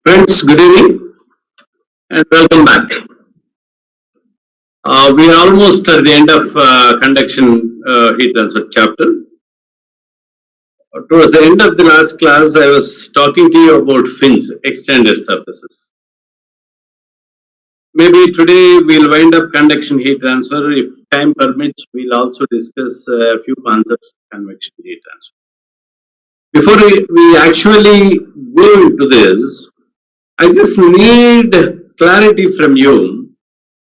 Friends, good evening and welcome back. We are almost at the end of conduction heat transfer chapter. Towards the end of the last class, I was talking to you about fins, extended surfaces. Maybe today we'll wind up conduction heat transfer. If time permits, we'll also discuss a few concepts of convection heat transfer. Before we actually go into this, I just need clarity from you.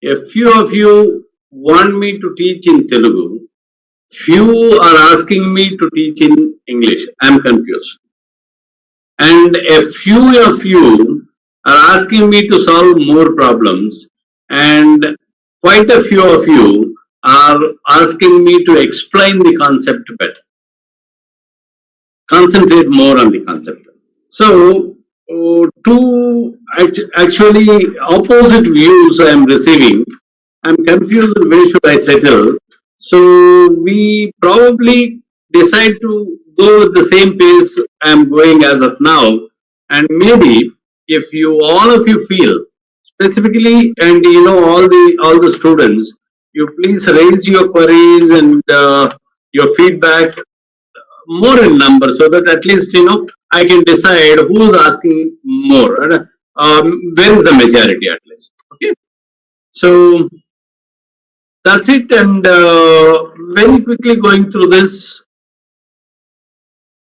A few of you want me to teach in Telugu. Few are asking me to teach in English. I am confused. And a few of you are asking me to solve more problems. And quite a few of you are asking me to explain the concept better. Concentrate more on the concept. So, two actually opposite views I am receiving. I am confused where should I settle. So we probably decide to go with the same pace I am going as of now. And maybe if you all of you feel specifically, and you know all the students, you please raise your queries and your feedback more in number, so that at least I can decide who is asking more. Where is the majority at least? Okay, so that's it. And very quickly going through this,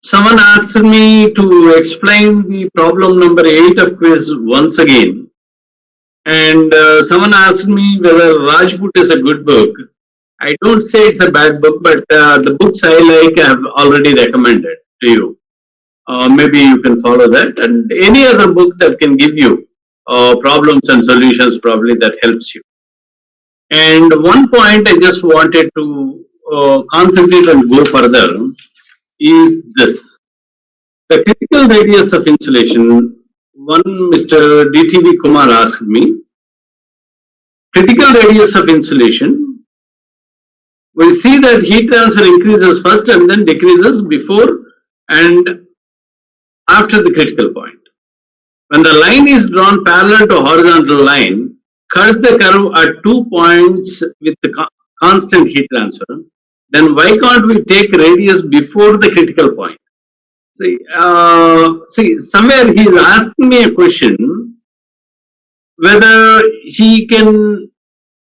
someone asked me to explain the problem number 8 of quiz once again, and someone asked me whether Rajput is a good book. I don't say it's a bad book, but the books I like I have already recommended to you. Maybe you can follow that, and any other book that can give you problems and solutions, probably that helps you. And one point I just wanted to concentrate and go further is this. The critical radius of insulation, one Mr. DTV Kumar asked me, critical radius of insulation, we see that heat transfer increases first and then decreases before and after the critical point. When the line is drawn parallel to horizontal line, cuts the curve at 2 points with the constant heat transfer, then why can't we take radius before the critical point? See, somewhere he is asking me a question whether he can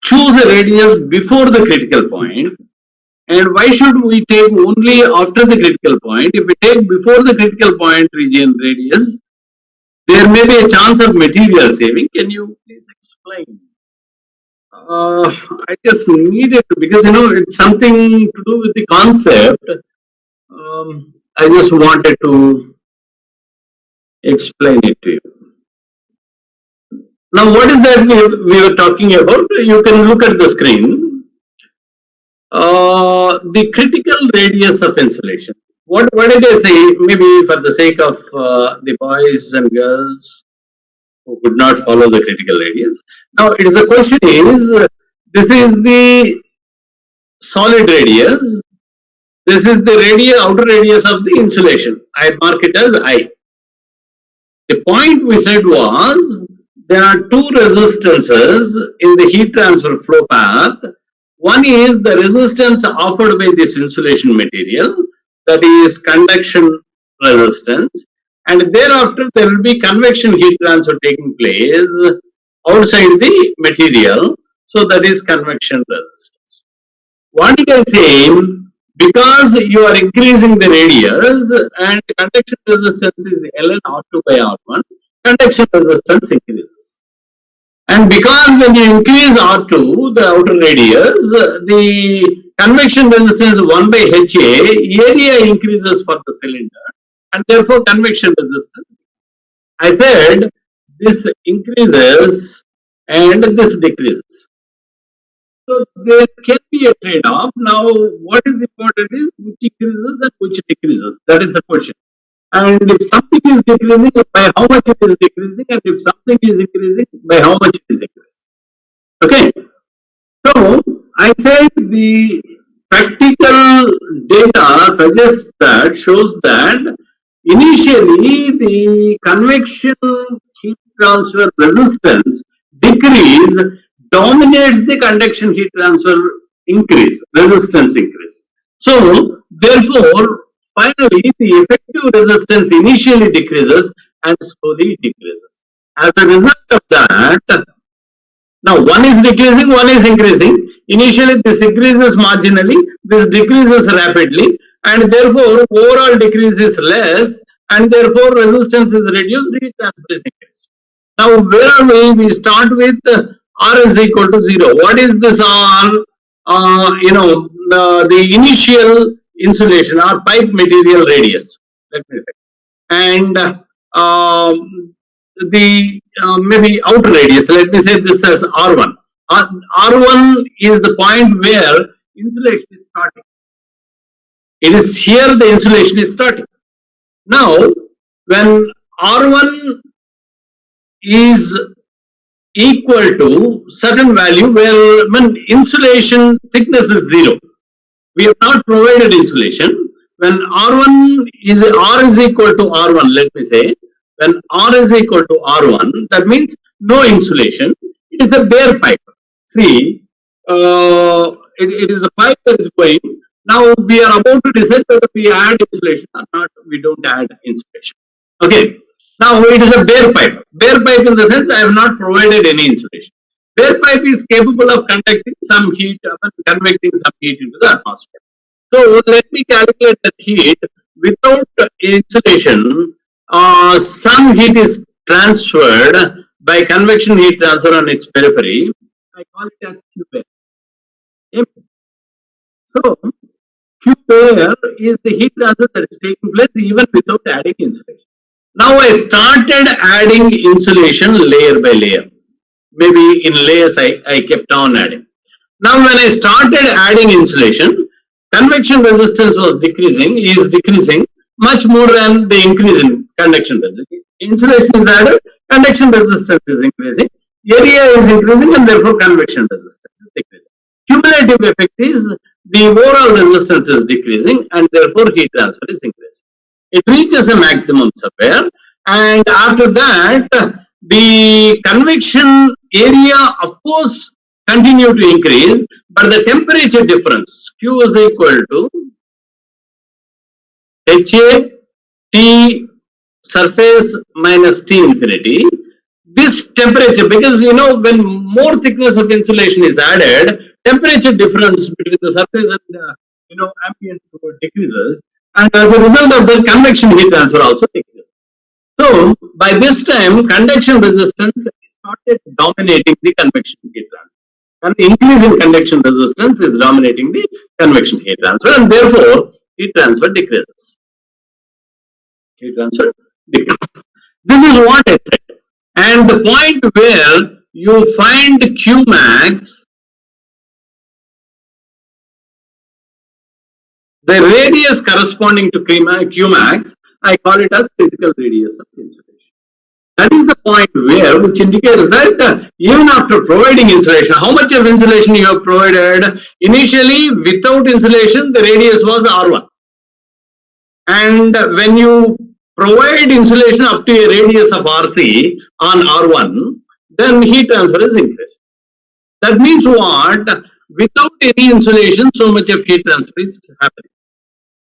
choose a radius before the critical point, and why should we take only after the critical point? If we take before the critical point region radius, there may be a chance of material saving. Can you please explain? I just needed to, because it's something to do with the concept. I just wanted to explain it to you. Now, what is that we were talking about? You can look at the screen. The critical radius of insulation. What did I say? Maybe for the sake of the boys and girls who could not follow the critical radius. Now, the question is, this is the solid radius. This is the outer radius of the insulation. I mark it as I. The point we said was, there are two resistances in the heat transfer flow path. One is the resistance offered by this insulation material, that is conduction resistance, and thereafter there will be convection heat transfer taking place outside the material, so that is convection resistance. What did I say? Because you are increasing the radius and conduction resistance is ln R2 by R1, conduction resistance increases. And because when you increase R2, the outer radius, the convection resistance 1 by HA, area increases for the cylinder, and therefore convection resistance. I said this increases and this decreases. So there can be a trade-off. Now, what is important is which increases and which decreases. That is the question. And if something is decreasing, by how much it is decreasing, and if something is increasing, by how much it is increasing. Okay. So I said the practical data suggests that, shows that initially the convection heat transfer resistance decrease dominates the conduction heat transfer increase, resistance increase. So therefore, finally the effective resistance initially decreases and slowly decreases. As a result of that, now one is decreasing, one is increasing. Initially this increases marginally, this decreases rapidly, and therefore overall decrease is less, and therefore resistance is reduced, heat transfer is increased. Now where are we? We start with R is equal to 0. What is this R? The initial insulation or pipe material radius, let me say. And the maybe outer radius, let me say this as R1. R1 is the point where insulation is starting. It is here the insulation is starting. Now, when R1 is equal to certain value where when insulation thickness is 0, we have not provided insulation. When R1 is R is equal to R1, let me say, when R is equal to R1, that means no insulation. It is a bare pipe. See, it is a pipe that is going. Now we are about to decide whether we add insulation or not. We don't add insulation. Okay. Now it is a bare pipe. Bare pipe in the sense I have not provided any insulation. Bare pipe is capable of conducting some heat, convecting some heat into the atmosphere. So let me calculate that heat without insulation. Some heat is transferred by convection heat transfer on its periphery. I call it as Q air. So Q air is the heat transfer that is taking place even without adding insulation. Now I started adding insulation layer by layer. Maybe in layers I kept on adding. Now when I started adding insulation, convection resistance was decreasing, is decreasing much more than the increase in conduction resistance. Insulation is added, conduction resistance is increasing, area is increasing, and therefore convection resistance is decreasing. Cumulative effect is the overall resistance is decreasing, and therefore heat transfer is increasing. It reaches a maximum somewhere, and after that the convection area of course continue to increase, but the temperature difference Q is equal to HA T surface minus T infinity. This temperature, because when more thickness of insulation is added, temperature difference between the surface and ambient fluid decreases, and as a result of the convection heat transfer also decreases. So by this time, conduction resistance started dominating the convection heat transfer. And the increase in conduction resistance is dominating the convection heat transfer, and therefore heat transfer decreases. Heat transfer decreases. This is what I said. And the point where you find Qmax, the radius corresponding to Qmax, I call it as critical radius of insulation. That is the point where, which indicates that even after providing insulation, how much of insulation you have provided? Initially, without insulation, the radius was R1. And when you provide insulation up to a radius of RC on R1, then heat transfer is increased. That means what? Without any insulation, so much of heat transfer is happening.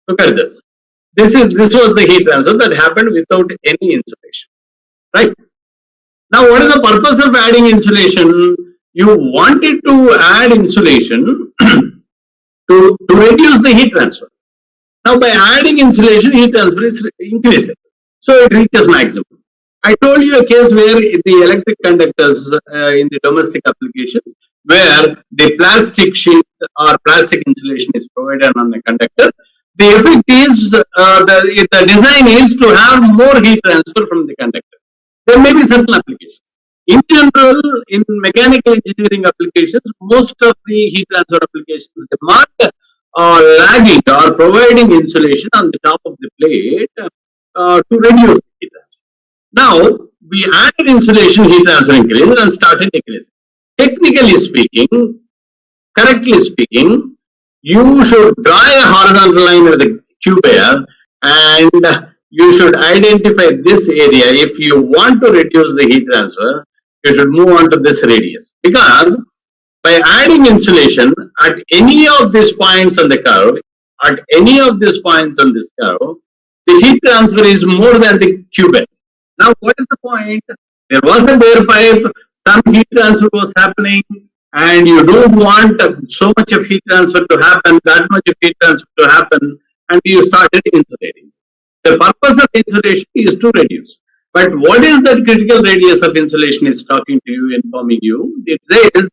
Look at this. This was the heat transfer that happened without any insulation. Right? Now, what is the purpose of adding insulation? You wanted to add insulation to reduce the heat transfer. Now, by adding insulation, heat transfer is increasing. So, it reaches maximum. I told you a case where the electric conductors in the domestic applications, where the plastic sheet or plastic insulation is provided on a conductor, the effect is, the design is to have more heat transfer from the conductor. There may be certain applications. In general, in mechanical engineering applications, most of the heat transfer applications demand lagging or providing insulation on the top of the plate to reduce the heat transfer. Now, we added insulation, heat transfer increased and started decreasing. Technically speaking, correctly speaking, you should draw a horizontal line with the cubair and you should identify this area. If you want to reduce the heat transfer, you should move on to this radius, because by adding insulation at any of these points on the curve, at any of these points on this curve, the heat transfer is more than the cubair. Now, what is the point? There was a bare pipe, some heat transfer was happening, and you don't want so much of heat transfer to happen, that much of heat transfer to happen, and you started insulating. The purpose of insulation is to reduce. But what is that critical radius of insulation is talking to you, informing you? It says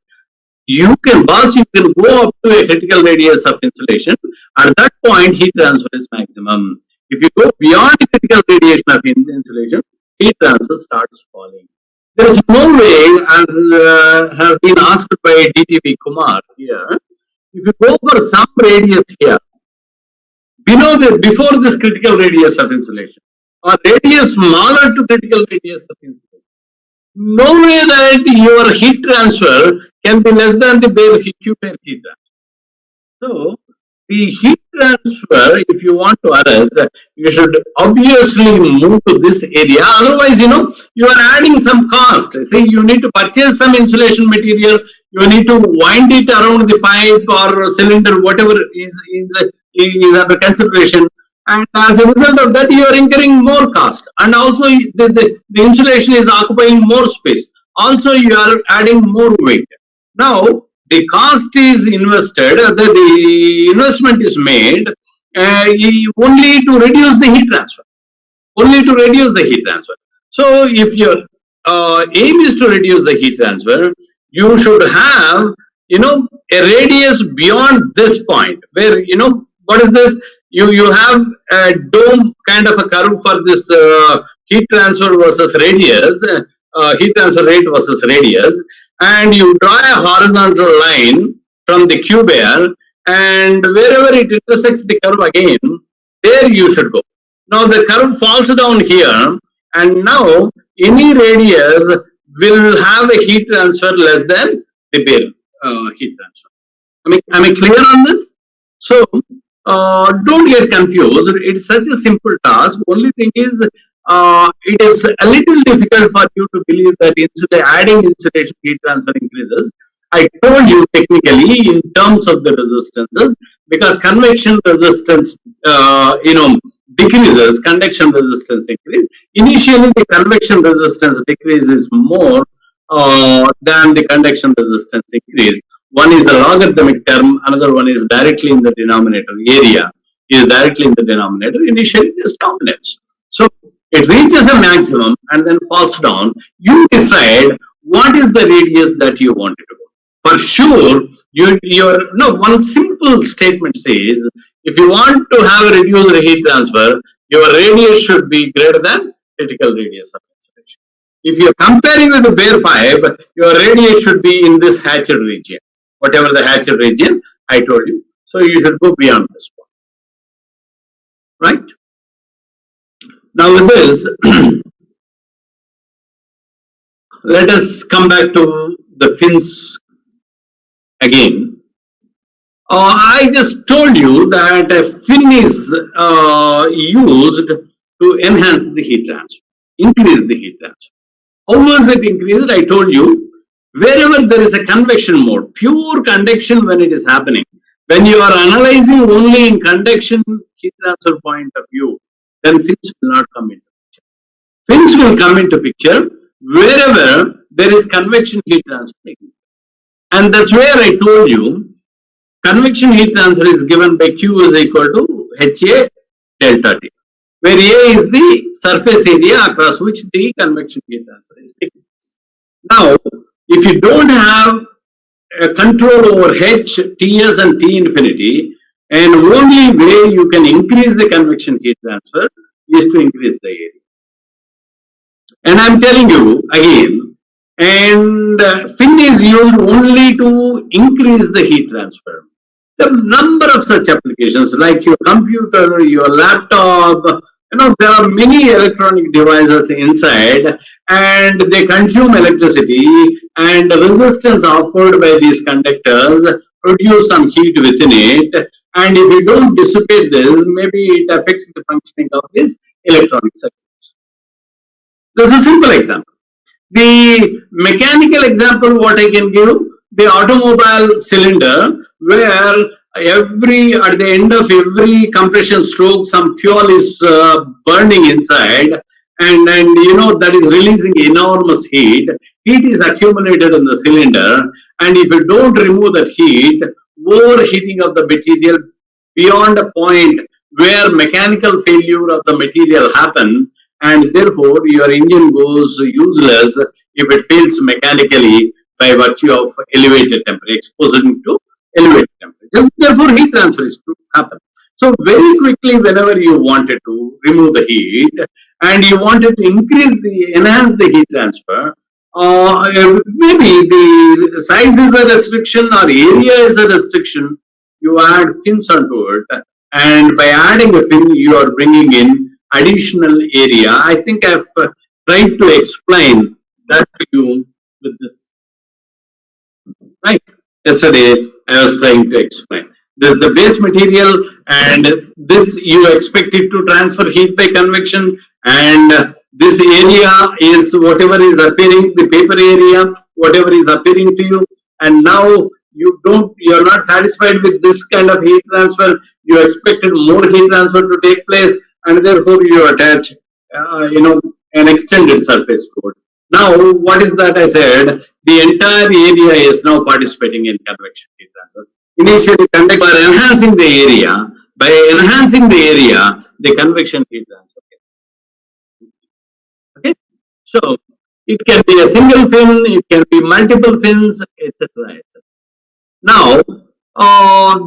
you can go up to a critical radius of insulation. At that point, heat transfer is maximum. If you go beyond the critical radiation of insulation, heat transfer starts falling. There is no way, as has been asked by DTV Kumar here, if you go for some radius here, before this critical radius of insulation, or radius smaller to critical radius of insulation, no way that your heat transfer can be less than the bare cubic heat transfer. So, the heat transfer, if you want to arrest, you should obviously move to this area. Otherwise, you are adding some cost. See, you need to purchase some insulation material. You need to wind it around the pipe or cylinder, whatever is under consideration. And as a result of that, you are incurring more cost. And also, the insulation is occupying more space. Also, you are adding more weight. Now, the cost is invested, the investment is made only to reduce the heat transfer. Only to reduce the heat transfer. So, if your aim is to reduce the heat transfer, you should have, a radius beyond this point where, what is this? You have a dome kind of a curve for this heat transfer versus radius, heat transfer rate versus radius, and you draw a horizontal line from the cubair, and wherever it intersects the curve again, there you should go. Now the curve falls down here, and now any radius will have a heat transfer less than the bare heat transfer. Am I clear on this? So, don't get confused. It's such a simple task. Only thing is, it is a little difficult for you to believe that adding insulation heat transfer increases. I told you technically in terms of the resistances, because convection resistance, decreases, conduction resistance increases. Initially, the convection resistance decreases more than the conduction resistance increase. One is a logarithmic term, another one is directly in the denominator. Area is directly in the denominator. Initially, this dominates. So, it reaches a maximum and then falls down. You decide what is the radius that you want it to go. For sure, one simple statement says, if you want to have a reduced heat transfer, your radius should be greater than critical radius of insulation. If you are comparing with a bare pipe, your radius should be in this hatched region. Whatever the hatched region, I told you. So you should go beyond this one. Right? Now with this, let us come back to the fins again. I just told you that a fin is used to enhance the heat transfer, increase the heat transfer. How was it increased? I told you, wherever there is a convection mode, pure conduction when it is happening, when you are analyzing only in conduction heat transfer point of view, then fins will not come into picture. Fins will come into picture wherever there is convection heat transfer. And that's where I told you, convection heat transfer is given by Q is equal to HA delta T, where A is the surface area across which the convection heat transfer is taking place. Now, if you don't have control over H, Ts and T infinity, and only way you can increase the convection heat transfer is to increase the area. And I'm telling you again, and fin is used only to increase the heat transfer. There are a number of such applications like your computer, your laptop, there are many electronic devices inside and they consume electricity, and the resistance offered by these conductors produce some heat within it, and if you don't dissipate this, maybe it affects the functioning of this electronic circuits. This is a simple example. The mechanical example what I can give, the automobile cylinder, where at the end of every compression stroke some fuel is burning inside, and that is releasing enormous heat. Heat is accumulated in the cylinder, and if you don't remove that heat, overheating of the material beyond a point where mechanical failure of the material happen, and therefore your engine goes useless if it fails mechanically by virtue of elevated temperature, exposing to elevated temperature. Therefore, heat transfer is to happen. So very quickly, whenever you wanted to remove the heat and you wanted to enhance the heat transfer, maybe the size is a restriction or area is a restriction. You add fins onto it, and by adding a fin, you are bringing in additional area. I think I've tried to explain that to you with this. Right. Yesterday, I was trying to explain. This is the base material, and this you expect it to transfer heat by convection, and this area is whatever is appearing, the paper area, whatever is appearing to you, and now you're not satisfied with this kind of heat transfer, you expected more heat transfer to take place, and therefore you attach, an extended surface to it. Now, what is that I said? The entire area is now participating in convection heat transfer. Initially, conductor by enhancing the area, the convection heat transfer. Okay, so it can be a single fin, it can be multiple fins, etc. Now,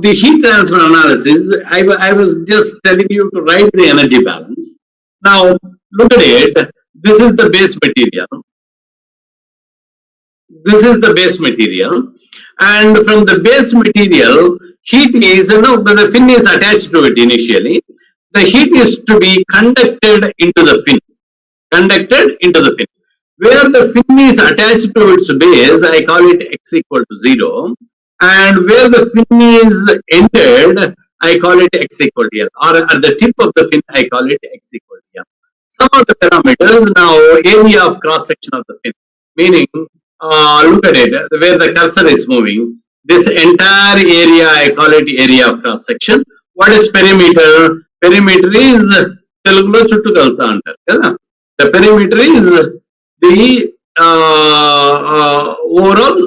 the heat transfer analysis, I was just telling you to write the energy balance. Now, look at it. This is the base material. This is the base material. And from the base material, heat is, the fin is attached to it initially. The heat is to be conducted into the fin. Where the fin is attached to its base, I call it x equal to 0. And where the fin is ended, I call it x equal to L. Or at the tip of the fin, I call it x equal to L. Some of the parameters now, area of cross section of the fin, meaning, look at it, where the cursor is moving. This entire area, I call it area of cross section. What is perimeter? Perimeter is Telugulo chuttukalta antaru. The perimeter is the overall,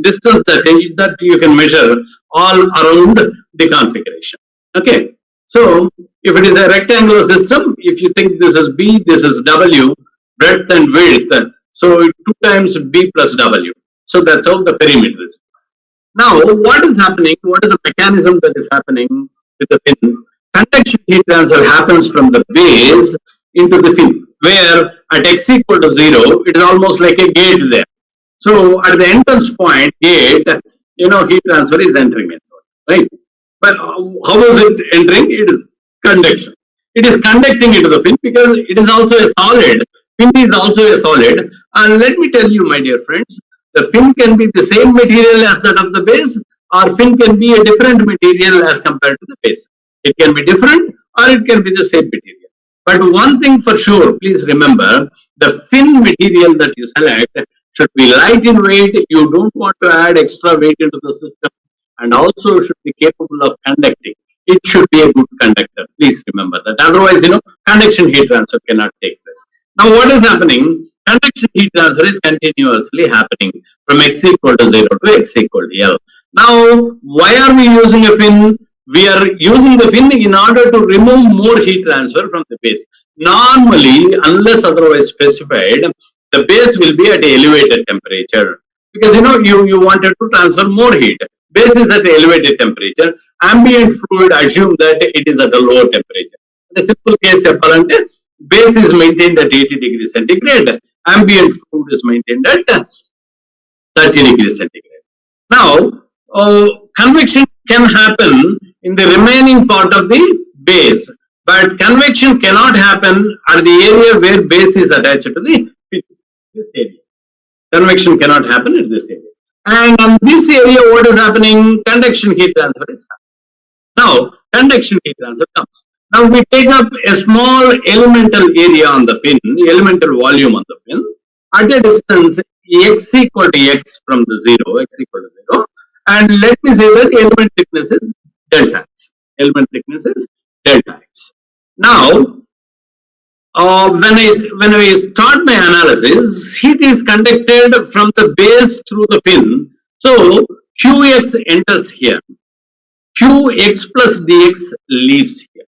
distance that you can measure all around the configuration. Okay, so if it is a rectangular system, if you think this is B, this is W, breadth and width, so 2 times B plus W. So that's how the perimeter is. Now, what is happening? What is the mechanism that is happening with the fin? Convection heat transfer happens from the base into the fin, where at x equal to 0, it is almost like a gate there. So at the entrance point, gate, heat transfer is entering it, right? But how is it entering? It is conduction. It is conducting into the fin because it is also a solid. Fin is also a solid. And let me tell you, my dear friends, the fin can be the same material as that of the base, or fin can be a different material as compared to the base. It can be different or it can be the same material. But one thing for sure, please remember, the fin material that you select should be light in weight. You don't want to add extra weight into the system, and also should be capable of conducting. It should be a good conductor. Please remember that. Otherwise, conduction heat transfer cannot take place. Now, what is happening? Conduction heat transfer is continuously happening from x equal to 0 to x equal to L. Now, why are we using a fin? We are using the fin in order to remove more heat transfer from the base. Normally, unless otherwise specified, the base will be at an elevated temperature because you wanted to transfer more heat. Base is at an elevated temperature. Ambient fluid, assume that it is at a lower temperature. The simple case, base is maintained at 80 degrees centigrade. ambient fluid is maintained at 30 degrees centigrade. Now, convection can happen in the remaining part of the base, but convection cannot happen at the area where base is attached to the this area. Convection cannot happen in this area. And on this area, what is happening? Conduction heat transfer is happening. Now, conduction heat transfer comes. Now, we take up a small elemental area on the fin, elemental volume on the fin, at a distance x equal to x from the 0, x equal to 0. And let me say that element thickness is delta x. Element thickness is delta x. Now, when I start my analysis, heat is conducted from the base through the fin. So, Qx enters here. Qx plus dx leaves here.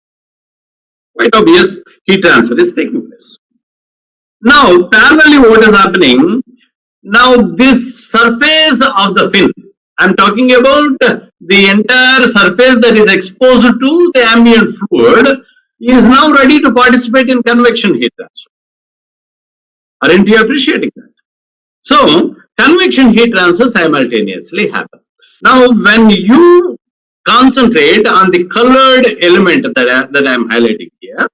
Quite obvious, heat transfer is taking place. Now, parallelly, what is happening? Now, this surface of the fin, I'm talking about the entire surface that is exposed to the ambient fluid, is now ready to participate in convection heat transfer. Aren't you appreciating that? So, convection heat transfer simultaneously happen. Now, when you concentrate on the colored element that I am highlighting here,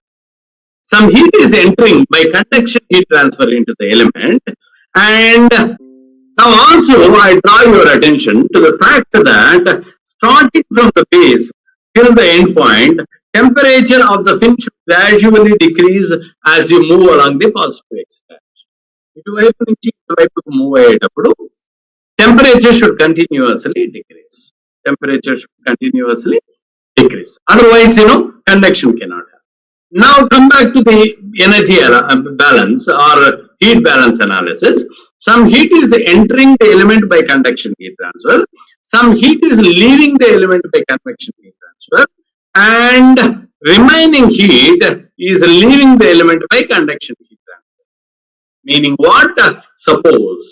some heat is entering by conduction heat transfer into the element, and now also I draw your attention to the fact that starting from the base till the end point, temperature of the fin should gradually decrease as you move along the positive x-axis. ఇటువైపు నుంచి ఇటువైపుకు move అయ్యేటప్పుడు temperature should continuously decrease. Temperature should continuously decrease. Otherwise, conduction cannot happen. Now come back to the energy balance or heat balance analysis. Some heat is entering the element by conduction heat transfer. Some heat is leaving the element by convection heat transfer. And remaining heat is leaving the element by conduction heat transfer. Meaning what? Suppose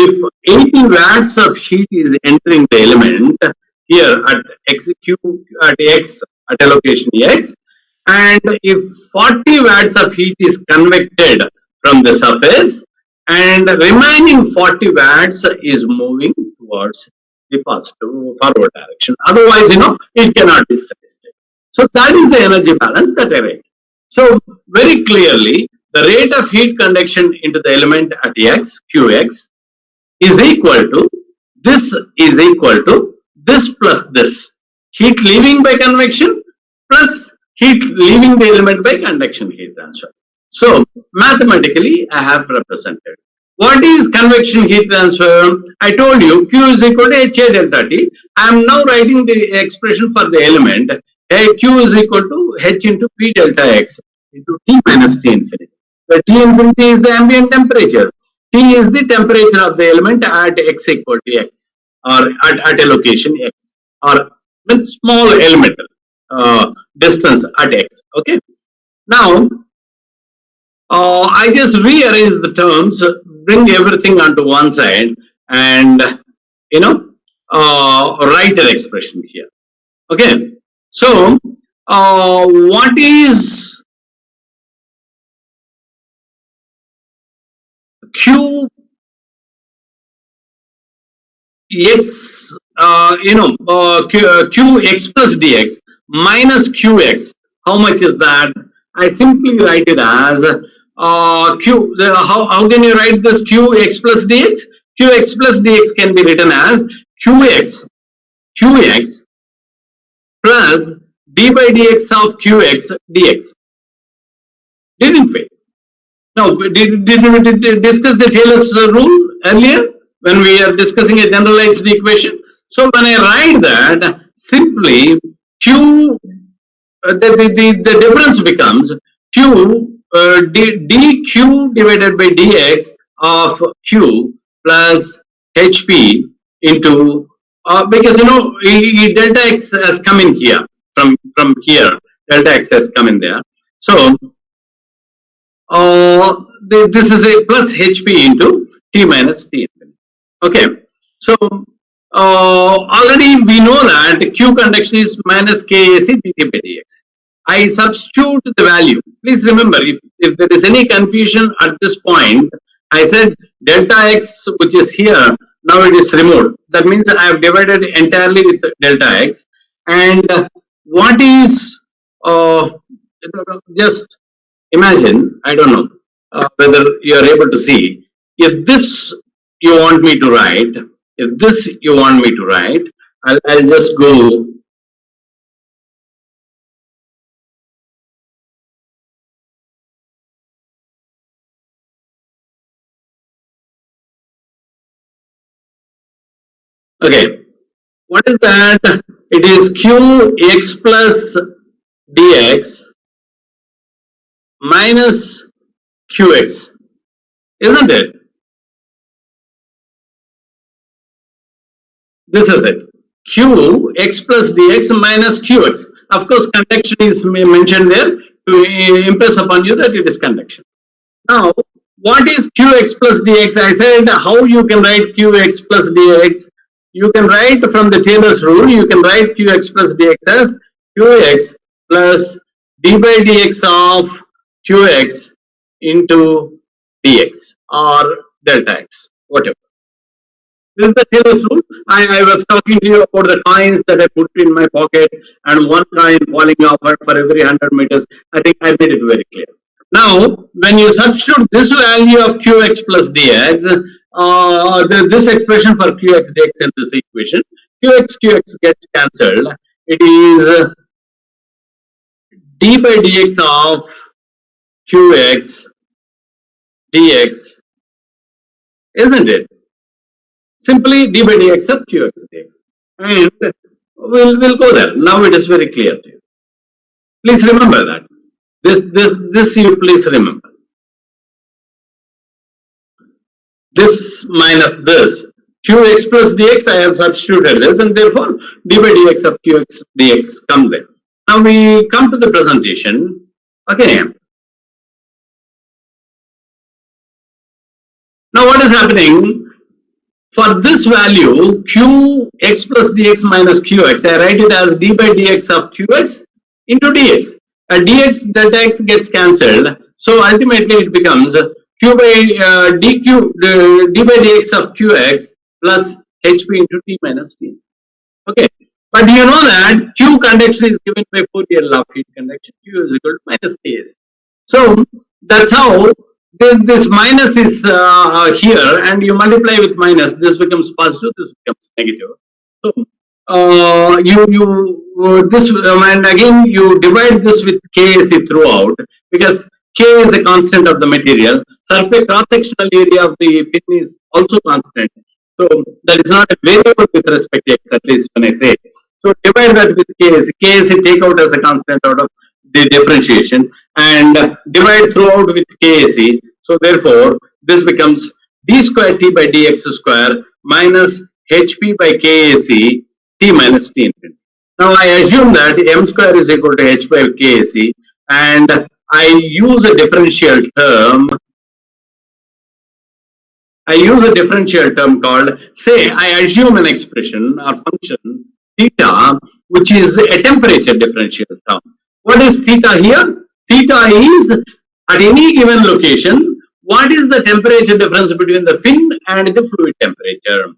if 80 watts of heat is entering the element here at x at a location x, and if 40 watts of heat is convected from the surface and the remaining 40 watts is moving towards the positive forward direction. Otherwise, it cannot be steady state. So that is the energy balance that I write. So very clearly, the rate of heat conduction into the element at x, qx, is equal to this plus this. Heat leaving by convection plus heat leaving the element by conduction heat transfer. So mathematically, I have represented. What is convection heat transfer? I told you Q is equal to HA delta T. I am now writing the expression for the element. Q is equal to H into P delta X into T minus T infinity. Where T infinity is the ambient temperature. T is the temperature of the element at x equal to x, or at a location x, or with small elemental distance at x. Okay. Now, I just rearrange the terms, bring everything onto one side, and write an expression here. Okay. So, what is Q x, Qx plus dx minus Qx, how much is that? I simply write it as how can you write this Qx plus dx? Qx plus dx can be written as Qx plus d by dx of Qx dx. Didn't we? Now, did we discuss the Taylor's rule earlier when we are discussing a generalized equation? So when I write that, simply Q, the difference becomes Q dq divided by dx of Q plus HP into because delta x has come in here from here, delta x has come in there. So this is a plus HP into T minus T infinity. Okay. So already we know that Q conduction is minus KAC dt by dx. I substitute the value please remember, if there is any confusion at this point, I said delta x, which is here, now it is removed. That means I have divided entirely with delta x. And what is, just imagine, I don't know whether you are able to see, if this you want me to write, if this you want me to write, I'll just go. Okay, what is that? It is qx plus dx minus qx, isn't it? This is it. Qx plus dx minus qx. Of course, conduction is mentioned there to impress upon you that it is conduction. Now, what is qx plus dx? I said how you can write qx plus dx. You can write from the Taylor's rule, you can write qx plus dx as qx plus d by dx of qx into dx or delta x, whatever. This is the Taylor's rule. I was talking to you about the coins that I put in my pocket and one coin falling off for every 100 meters. I think I made it very clear. Now, when you substitute this value of qx plus dx, this expression for qx dx in this equation, qx gets cancelled. It is d by dx of qx dx, isn't it? Simply d by dx of qx dx. And we'll go there. Now it is very clear to you. Please remember that. This you please remember. This minus this. Qx plus dx, I have substituted this, and therefore d by dx of qx dx come there. Now we come to the presentation. Okay. Now what is happening? For this value, qx plus dx minus qx, I write it as d by dx of qx into dx. Dx delta x gets cancelled, so ultimately it becomes q by d by dx of qx plus hp into t minus t. Okay, but you know that q conduction is given by Fourier law of heat conduction. Q is equal to minus ks. So that's how this minus is here, and you multiply with minus. This becomes positive. This becomes negative. So this and again you divide this with KAC throughout, because K is a constant of the material. Surface cross-sectional area of the fin is also constant. So that is not a variable with respect to x, at least when I say. So divide that with KAC. KAC take out as a constant out of the differentiation and divide throughout with KAC. So therefore this becomes d square t by dx square minus hp by KAC t minus t infinity. Now I assume that m square is equal to h by KAC, and I use a differential term. Called, say, I assume an expression or function theta, which is a temperature differential term. What is theta here? Theta is at any given location, what is the temperature difference between the fin and the fluid temperature?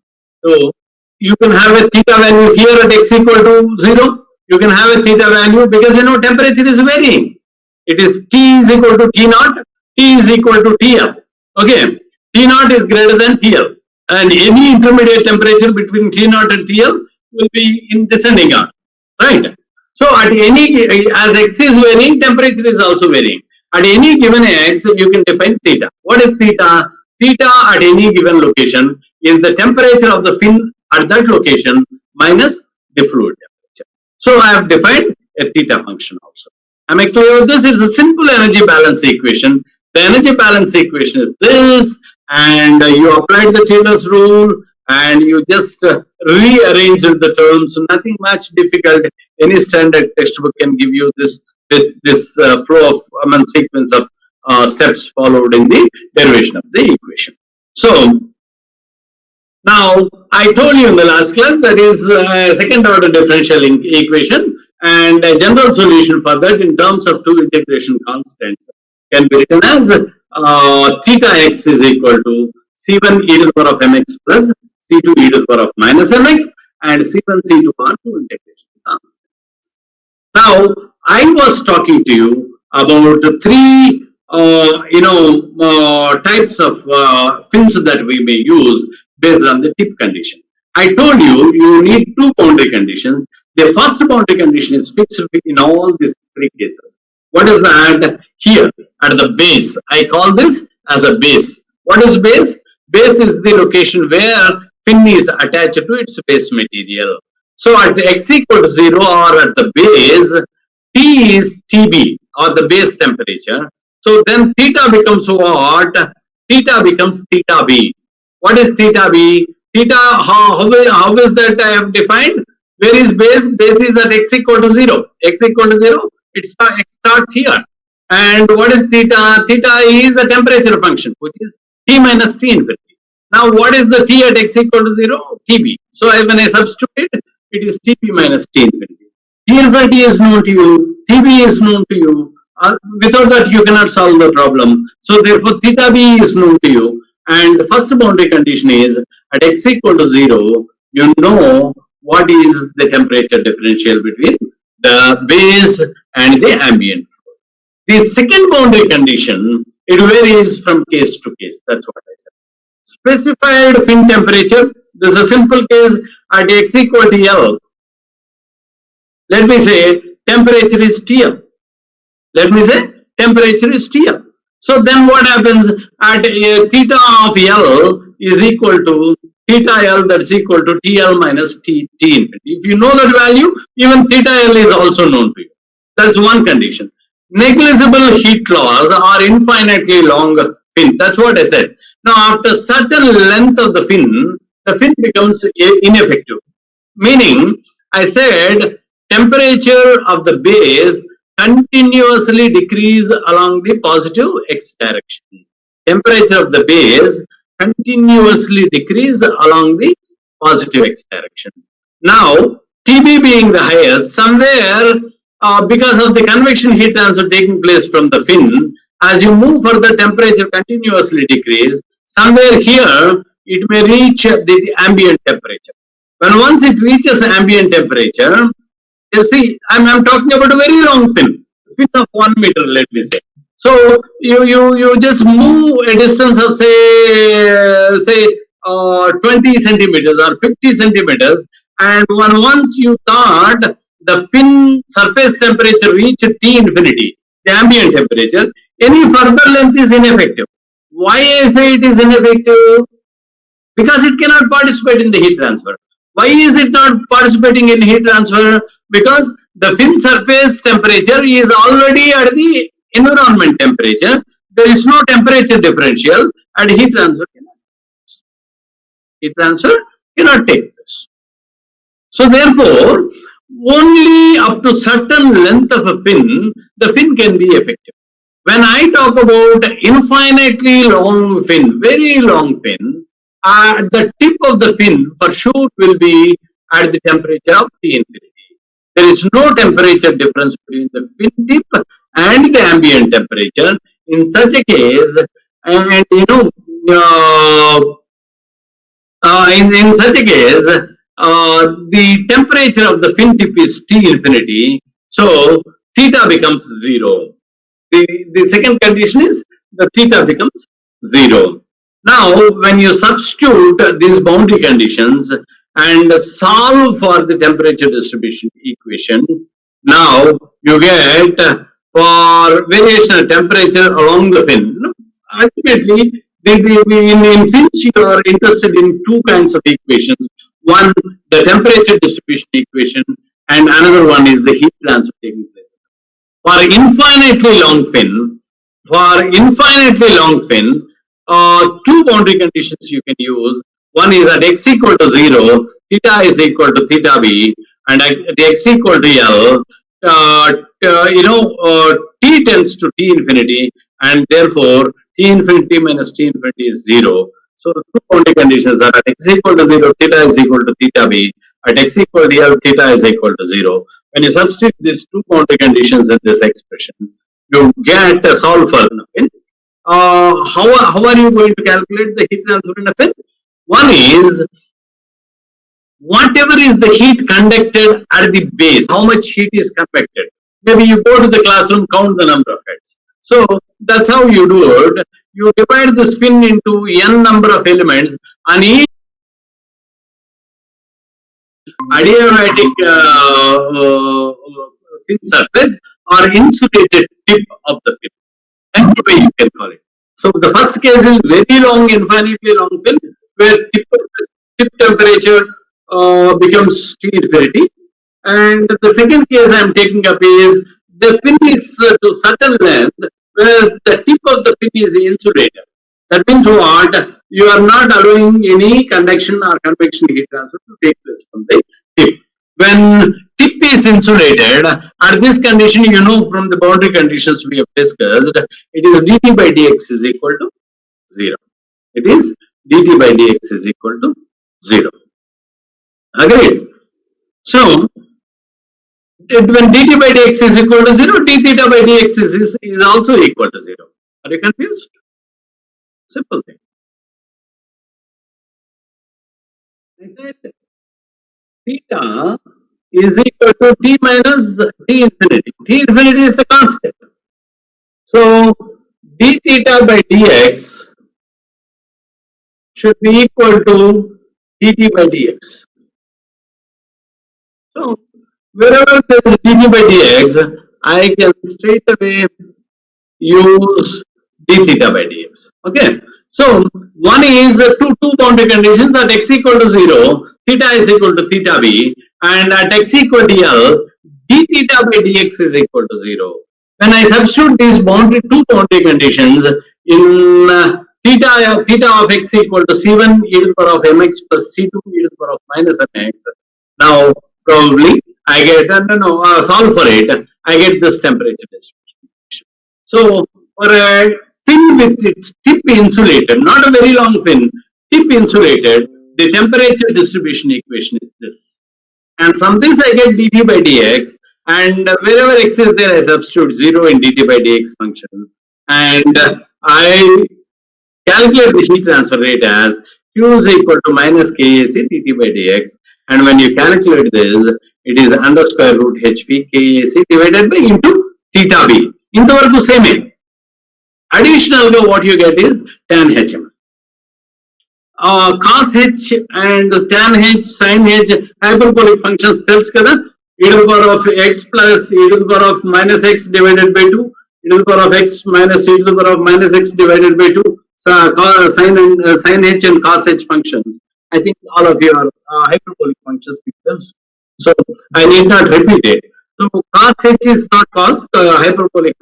So you can have a theta value here at x equal to 0. You can have a theta value because temperature is varying. It is T is equal to T naught, T is equal to TL. Okay, T naught is greater than TL, and any intermediate temperature between T naught and TL will be in descending order, right? So at as x is varying, temperature is also varying. At any given x, you can define theta. What is theta? Theta at any given location is the temperature of the fin at that location minus the fluid temperature. So I have defined a theta function also. Am I clear with this? It's a simple energy balance equation. The energy balance equation is this, and you applied the Taylor's rule, and you just rearrange the terms. Nothing much difficult. Any standard textbook can give you this flow of sequence of steps followed in the derivation of the equation. So Now, I told you in the last class that is a second order differential equation, and a general solution for that in terms of two integration constants can be written as theta x is equal to c1 e to the power of mx plus c2 e to the power of minus mx, and c1 c2 are two integration constants. Now, I was talking to you about three, types of fins that we may use based on the tip condition. I told you you need two boundary conditions. The first boundary condition is fixed in all these three cases. What is that? Here at the base, I call this as a base. What is base? Base is the location where fin is attached to its base material. So at x equal to 0 or at the base, T is TB or the base temperature. So then theta becomes what? Theta becomes theta B. What is theta B? Theta, how is that I have defined? Where is base? Base is at x equal to 0. X equal to 0, it starts here. And what is theta? Theta is a temperature function, which is T minus T infinity. Now, what is the T at x equal to 0? TB. So, when I substitute it is TB minus T infinity. T infinity is known to you, TB is known to you. Without that, you cannot solve the problem. So, therefore, theta B is known to you. And the first boundary condition is at x equal to 0, you know what is the temperature differential between the base and the ambient flow. The second boundary condition, it varies from case to case. That's what I said. Specified fin temperature, this is a simple case at x equal to L. Let me say temperature is TL. Let me say temperature is TL. So then what happens at theta of L is equal to theta L, that's equal to TL minus T infinity. If you know that value, even theta L is also known to you. That's one condition. Negligible heat loss or infinitely long fin. That's what I said. Now, after certain length of the fin becomes ineffective. Meaning, I said temperature of the base continuously decrease along the positive x direction. Temperature of the base continuously decrease along the positive x direction. Now, TB being the highest, somewhere because of the convection heat transfer taking place from the fin, as you move further, temperature continuously decrease. Somewhere here, it may reach the ambient temperature. When once it reaches ambient temperature, you see, I'm talking about a very long fin of 1 meter, let me say. So you just move a distance of say 20 centimeters or 50 centimeters, and once you thought the fin surface temperature reached T infinity, the ambient temperature, any further length is ineffective. Why I say it is ineffective? Because it cannot participate in the heat transfer. Why is it not participating in heat transfer? Because the fin surface temperature is already at the environment temperature. There is no temperature differential, and heat transfer cannot take place. So therefore, only up to certain length of a fin, the fin can be effective. When I talk about infinitely long fin, very long fin, the tip of the fin for sure will be at the temperature of T infinity. There is no temperature difference between the fin tip and the ambient temperature. In such a case, and in such a case, the temperature of the fin tip is T infinity, so theta becomes 0. The second condition is the theta becomes 0. Now, when you substitute these boundary conditions and solve for the temperature distribution equation, now you get for variation of temperature along the fin. Ultimately, in fins, you are interested in two kinds of equations. One, the temperature distribution equation, and another one is the heat transfer taking place. For infinitely long fin, two boundary conditions you can use. One is at x equal to 0, theta is equal to theta b, and at x equal to L, T tends to T infinity, and therefore T infinity minus T infinity is 0. So two boundary conditions are at x equal to 0, theta is equal to theta b. At x equal to L, theta is equal to 0. When you substitute these two boundary conditions in this expression, you get a solve for an fin. How are you going to calculate the heat transfer in a fin? One is whatever is the heat conducted at the base, how much heat is convected. Maybe you go to the classroom, count the number of heads. So that's how you do it. You divide this fin into n number of elements, and each adiabatic fin surface or insulated tip of the fin. Any way you can call it. So the first case is very long, infinitely long fin, where tip temperature becomes T infinity. And the second case I am taking up is the fin is to certain length, whereas the tip of the fin is insulated. That means what? You are not allowing any conduction or convection heat transfer to take place from the tip. When tip is insulated, at this condition, you know from the boundary conditions we have discussed, it is dt by dx is equal to 0. It is dt by dx is equal to 0. Agreed? So, when dt by dx is equal to 0, d theta by dx is also equal to 0. Are you confused? Simple thing. I said theta is equal to t minus t infinity. T infinity is the constant. So, d theta by dx should be equal to dt by dx. So, wherever there is dt by dx, I can straight away use d theta by dx. Okay. So, one is two boundary conditions at x equal to 0, theta is equal to theta b, and at x equal to L, d theta by dx is equal to 0. When I substitute these two boundary conditions in theta of x equal to c1 e to the power of mx plus c2 e to the power of minus mx, now probably I get, solve for it, I get this temperature distribution. So, for a fin with its tip insulated, not a very long fin, tip insulated, the temperature distribution equation is this. And from this I get dt by dx, and wherever x is there I substitute 0 in dt by dx function, and I calculate the heat transfer rate as q is equal to minus KAC dt by dx, and when you calculate this, it is under square root hp KAC divided by into theta b. Inthavaraku same. Additional, what you get is tan hm. Cos h and tan h, sin h, hyperbolic functions tells kada e to the power of x plus e to the power of minus x divided by 2, e to the power of x minus e to the power of minus x divided by 2. So sin h and cos h functions, I think all of you are hyperbolic functions because, so I need not repeat it. So cos h is not cos, hyperbolic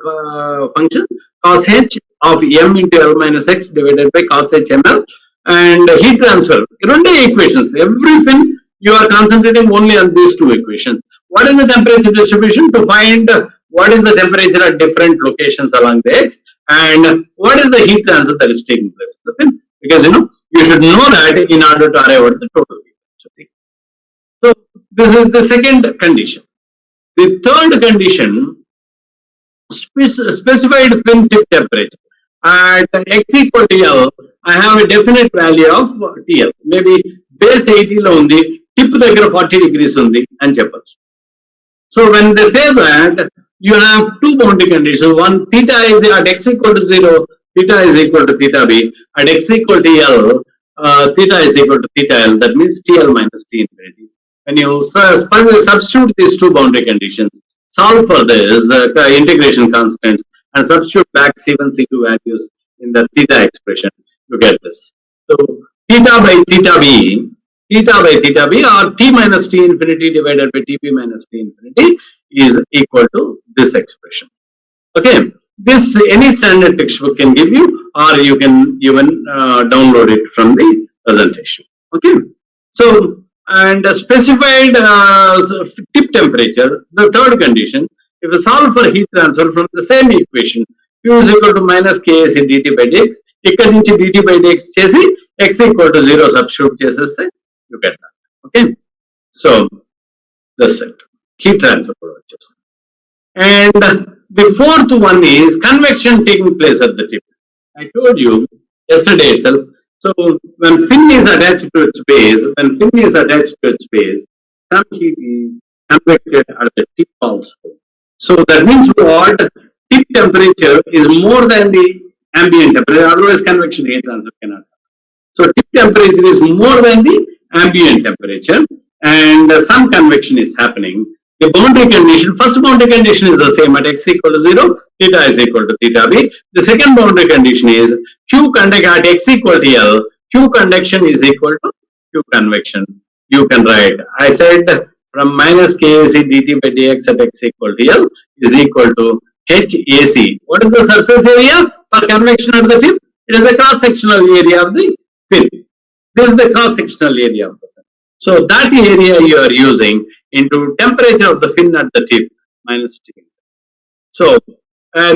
function, cos h of m into L minus x divided by cos h ml, and heat transfer. Runde equations. Every fin you are concentrating only on these two equations. What is the temperature distribution? To find what is the temperature at different locations along the x, and what is the heat transfer that is taking place in the fin. Because you should know that in order to arrive at the total heat transfer. So this is the second condition. The third condition, specified fin tip temperature. At x equal to L, I have a definite value of TL. Maybe base 80 lo undi, tip దగ్గర 40 degrees undi అని చెప్పొచ్చు. So when they say that, you have two boundary conditions. One, theta is at x equal to 0, theta is equal to theta b. At x equal to L, theta is equal to theta L. That means TL minus T infinity. When you substitute these two boundary conditions, solve for this integration constants, and substitute back C1, C2 values in the theta expression, you get this. So theta by theta b or T minus T infinity divided by TP minus T infinity is equal to this expression. Okay, this any standard textbook can give you, or you can even download it from the presentation. Okay, so and specified tip temperature, the third condition, if you solve for heat transfer from the same equation, Q is equal to minus KAC dt by dx, ikkadi nunchi dt by dx chesi x equal to 0 substitute చేసేస్తే you get that. Okay, so that's it. Heat transfer కూడా వచ్చేస్తుంది. And the fourth one is convection taking place at the tip. I told you yesterday itself. So when fin is attached to its base, some heat is convected at the tip also. So that means what? Tip temperature is more than the ambient temperature. Otherwise, convection heat transfer cannot happen. So tip temperature is more than the ambient temperature, and some convection is happening. The boundary condition, first boundary condition is the same at x equal to 0, theta is equal to theta b. The second boundary condition is Q conduct at x equal to L, Q conduction is equal to Q convection. You can write, I said from minus KAC dt by dx at x equal to L is equal to HAC. What is the surface area for convection at the tip? It is the cross-sectional area of the fin. This is the cross-sectional area of the fin. So that area you are using into temperature of the fin at the tip minus T. So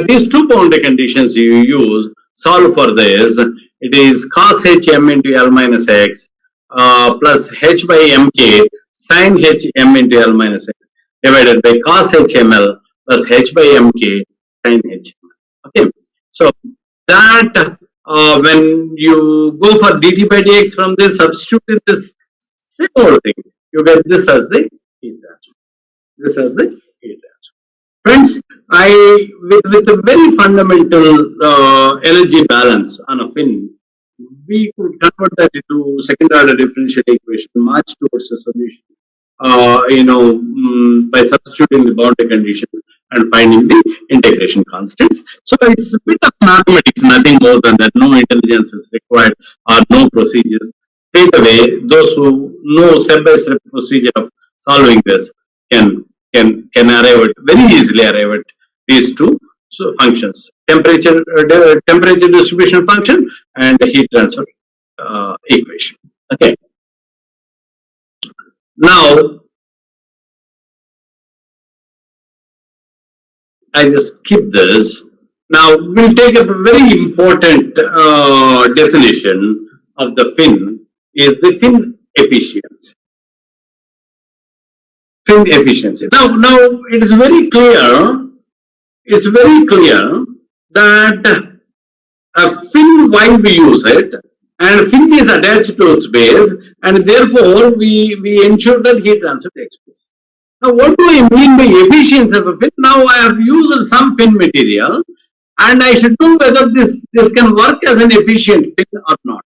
these two boundary conditions you use, solve for this. It is cos hm into L minus x plus h by mk sin hm into L minus x divided by cos hml plus h by mk sin hml. Okay, so that when you go for dt by dx from this, substitute in this same old thing, you get this as the heat transfer. This as the heat transfer. Friends, with a very fundamental energy balance on a fin, we could convert that into second order differential equation, march towards a solution. By substituting the boundary conditions and finding the integration constants. So it's a bit of mathematics, nothing more than that. No intelligence is required or no procedures. Straight away, those who know step-by-step procedure of solving this can arrive at, very easily arrive at these two functions: temperature distribution function and the heat transfer equation. Okay. Now, I just skip this. Now, we'll take up a very important definition of the fin, is the fin efficiency. Fin efficiency. Now it is very clear. It's very clear that a fin, why we use it, and fin is attached to its base, and therefore we ensure that heat transfer takes place. Now, what do I mean by efficiency of a fin? Now, I have used some fin material, and I should know whether this can work as an efficient fin or not.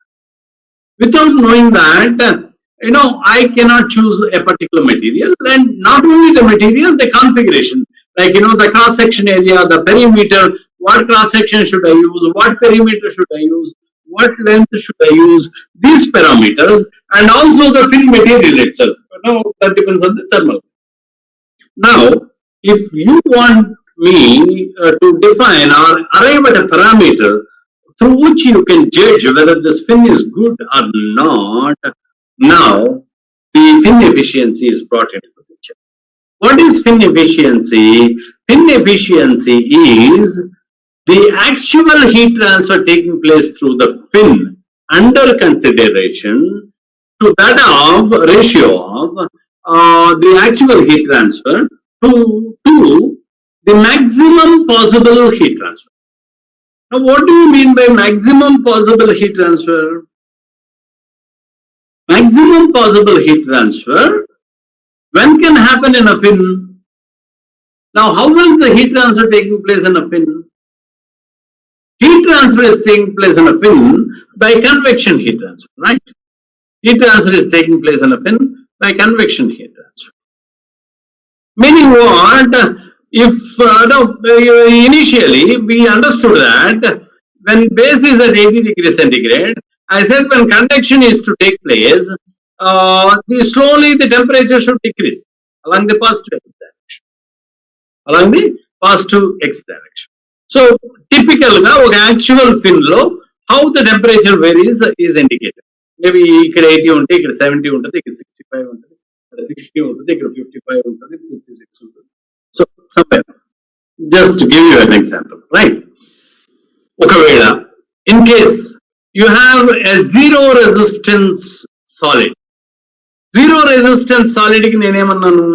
Without knowing that, I cannot choose a particular material, and not only the material, the configuration, like the cross section area, the perimeter, what cross section should I use, what perimeter should I use, what length should I use, these parameters, and also the fin material itself. That depends on the thermal. Now, if you want me to define or arrive at a parameter through which you can judge whether this fin is good or not, now the fin efficiency is brought into the picture. What is fin efficiency? Fin efficiency is the actual heat transfer taking place through the fin under consideration to that of ratio of the actual heat transfer to the maximum possible heat transfer. Now, what do you mean by maximum possible heat transfer? Maximum possible heat transfer, when can happen in a fin? Now, how is the heat transfer taking place in a fin? Heat transfer is taking place in a fin by convection heat transfer, right? Heat transfer is taking place in a fin by convection heat transfer. Meaning what? If initially we understood that when base is at 80 degrees centigrade, I said when convection is to take place, slowly the temperature should decrease along the positive x direction. Along the positive x direction. So typical actual fin low, how the temperature varies is indicated. Maybe ఇక్కడ 80 ఉంటే ఇక్కడ 70 ఉంటుంది, ఇక్కడ 65 ఉంటుంది, ఇక్కడ 60 ఉంటుంది, ఇక్కడ 55 ఉంటుంది, 56 ఉంటుంది. So somewhere, just to give you an example, right? ఒకవేళ in case you have a zero resistance solid. Zero resistance solid ki nenemannanu,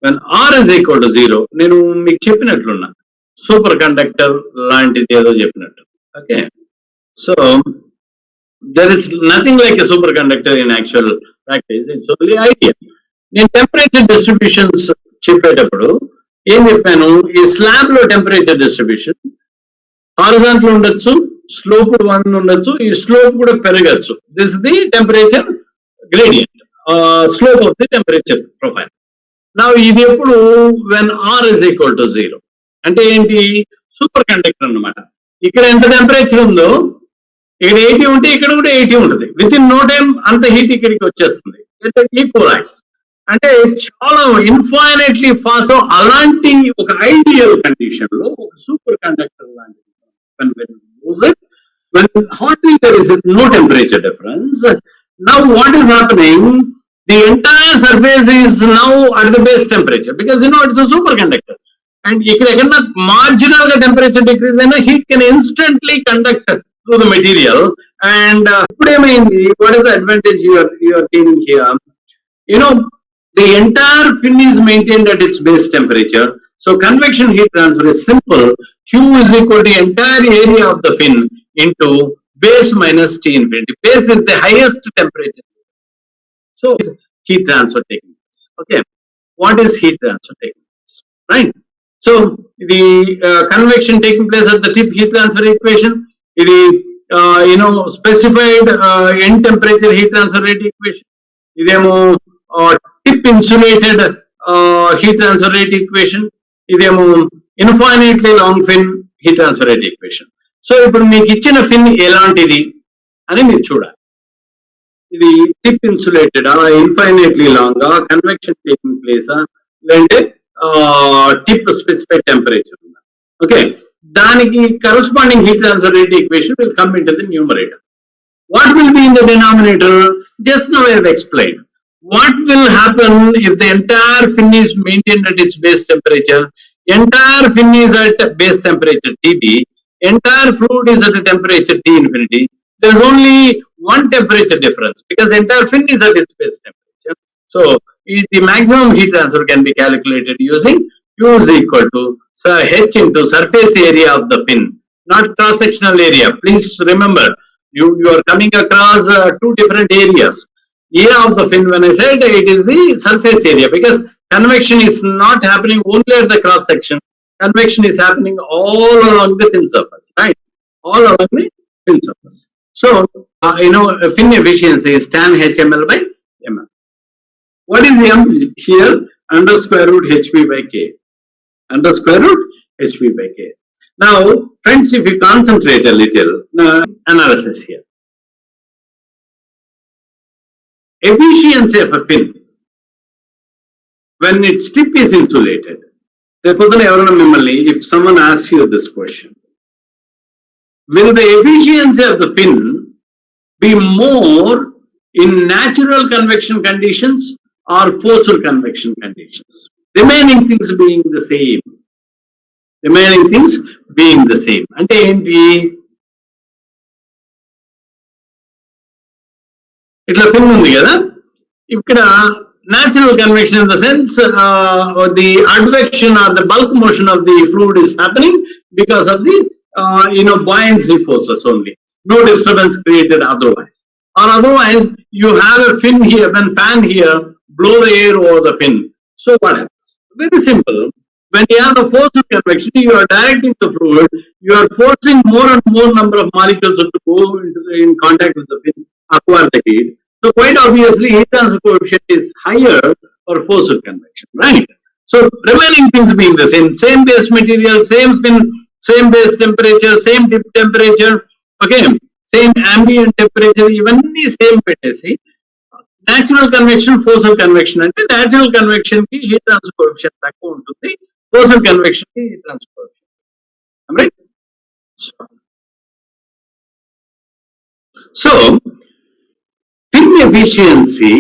when R is equal to 0, నేను మీకు చెప్పినట్లున్నా సూపర్ కండక్టర్ లాంటిది ఏదో చెప్పినట్టు. Okay, so there is nothing like a superconductor in actual practice, it's only idea. నేను temperature distributions చెప్పేటప్పుడు ఏం చెప్పాను, ఈ స్లాబ్ లో టెంపరేచర్ డిస్ట్రిబ్యూషన్ హారిజాంటల్ ఉండొచ్చు, స్లోప్ 1 ఉండొచ్చు, ఈ స్లోప్ కూడా పెరగచ్చు. This the temperature gradient, slope of the temperature profile. నా ఇది ఎప్పుడు when R is equal to 0 అంటే ఏంటి, సూపర్ కండక్టర్ అన్నమాట. ఇక్కడ ఎంత టెంపరేచర్ ఉందో ఇక్కడ 80 ఉంటే ఇక్కడ కూడా 80 ఉంటుంది. విత్ ఇన్ నో టైం అంత హీట్ ఇక్కడికి వచ్చేస్తుంది. ఈక్వలైజ్ అంటే చాలా ఇన్ఫైనైట్లీ ఫాస్ట్. అలాంటి ఒక ఐడియల్ కండిషన్ లో ఒక సూపర్ కండక్టర్ లాంటి when hardly there is no temperature difference. Now what is happening, the entire surface is now at the base temperature because it's a superconductor, and ikkada marginal temperature decrease and heat can instantly conduct through the material. And what is the advantage you are gaining here? The entire fin is maintained at its base temperature. So convection heat transfer is simple. Q is equal to the entire area of the fin into base minus T infinity. Base is the highest temperature. So heat transfer taking place. Okay. What is heat transfer taking place? Right. So the convection taking place at the tip heat transfer equation, the specified end temperature heat transfer rate equation, idemo tip insulated heat transfer rate equation, idemo infinitely long fin heat transfer rate equation. So ఇప్పుడు మీకు ఇచ్చిన ఫిన్ ఎలాంటిది అని మీరు చూడాలి. ఇది tip insulated, infinitely long, convection taking place, లేదంటే tip specified temperature ఉందా. ఓకే, దానికి corresponding heat transfer rate equation will come into the numerator. What will be in the denominator? Just now I have explained. What will happen if the entire fin is maintained at its base temperature? Entire fin is at base temperature TB. Entire fluid is at a temperature T infinity. There is only one temperature difference because entire fin is at its base temperature. So the maximum heat transfer can be calculated using Q is equal to H into surface area of the fin, not cross-sectional area. Please remember, you are coming across two different areas. Area of the fin, when I said, it is the surface area because convection is not happening only at the cross section. Convection is happening all along the fin surface, right? All along the fin surface. So, fin efficiency is tan HML by ML. What is M here? Under square root HP by K. Under square root HP by K. Now, friends, if you concentrate a little, analysis here. Efficiency of a fin when its tip is insulated. If someone asks you this question, will the efficiency of the fin be more in natural convection conditions or forced convection conditions? Remaining things being the same. Remaining things being the same. Ante enti itla fin undi kada, ikkada natural convection in the sense the advection or the bulk motion of the fluid is happening because of the buoyancy forces only. No disturbance created otherwise. Or otherwise, you have a fin here, when fan here, blow the air over the fin. So what happens? Very simple. When you have the force of convection, you are directing the fluid, you are forcing more and more number of molecules to go in contact with the fin, acquire the heat. So quite obviously, heat transfer coefficient is higher for forced convection, right? So remaining things being the same base material, same fin, same base temperature, same tip temperature, okay, same ambient temperature, even the same petacity. Natural convection, forced convection, and natural convection ki heat transfer coefficient takku untundi, forced convection ki heat transfer coefficient. Am I right? So fin efficiency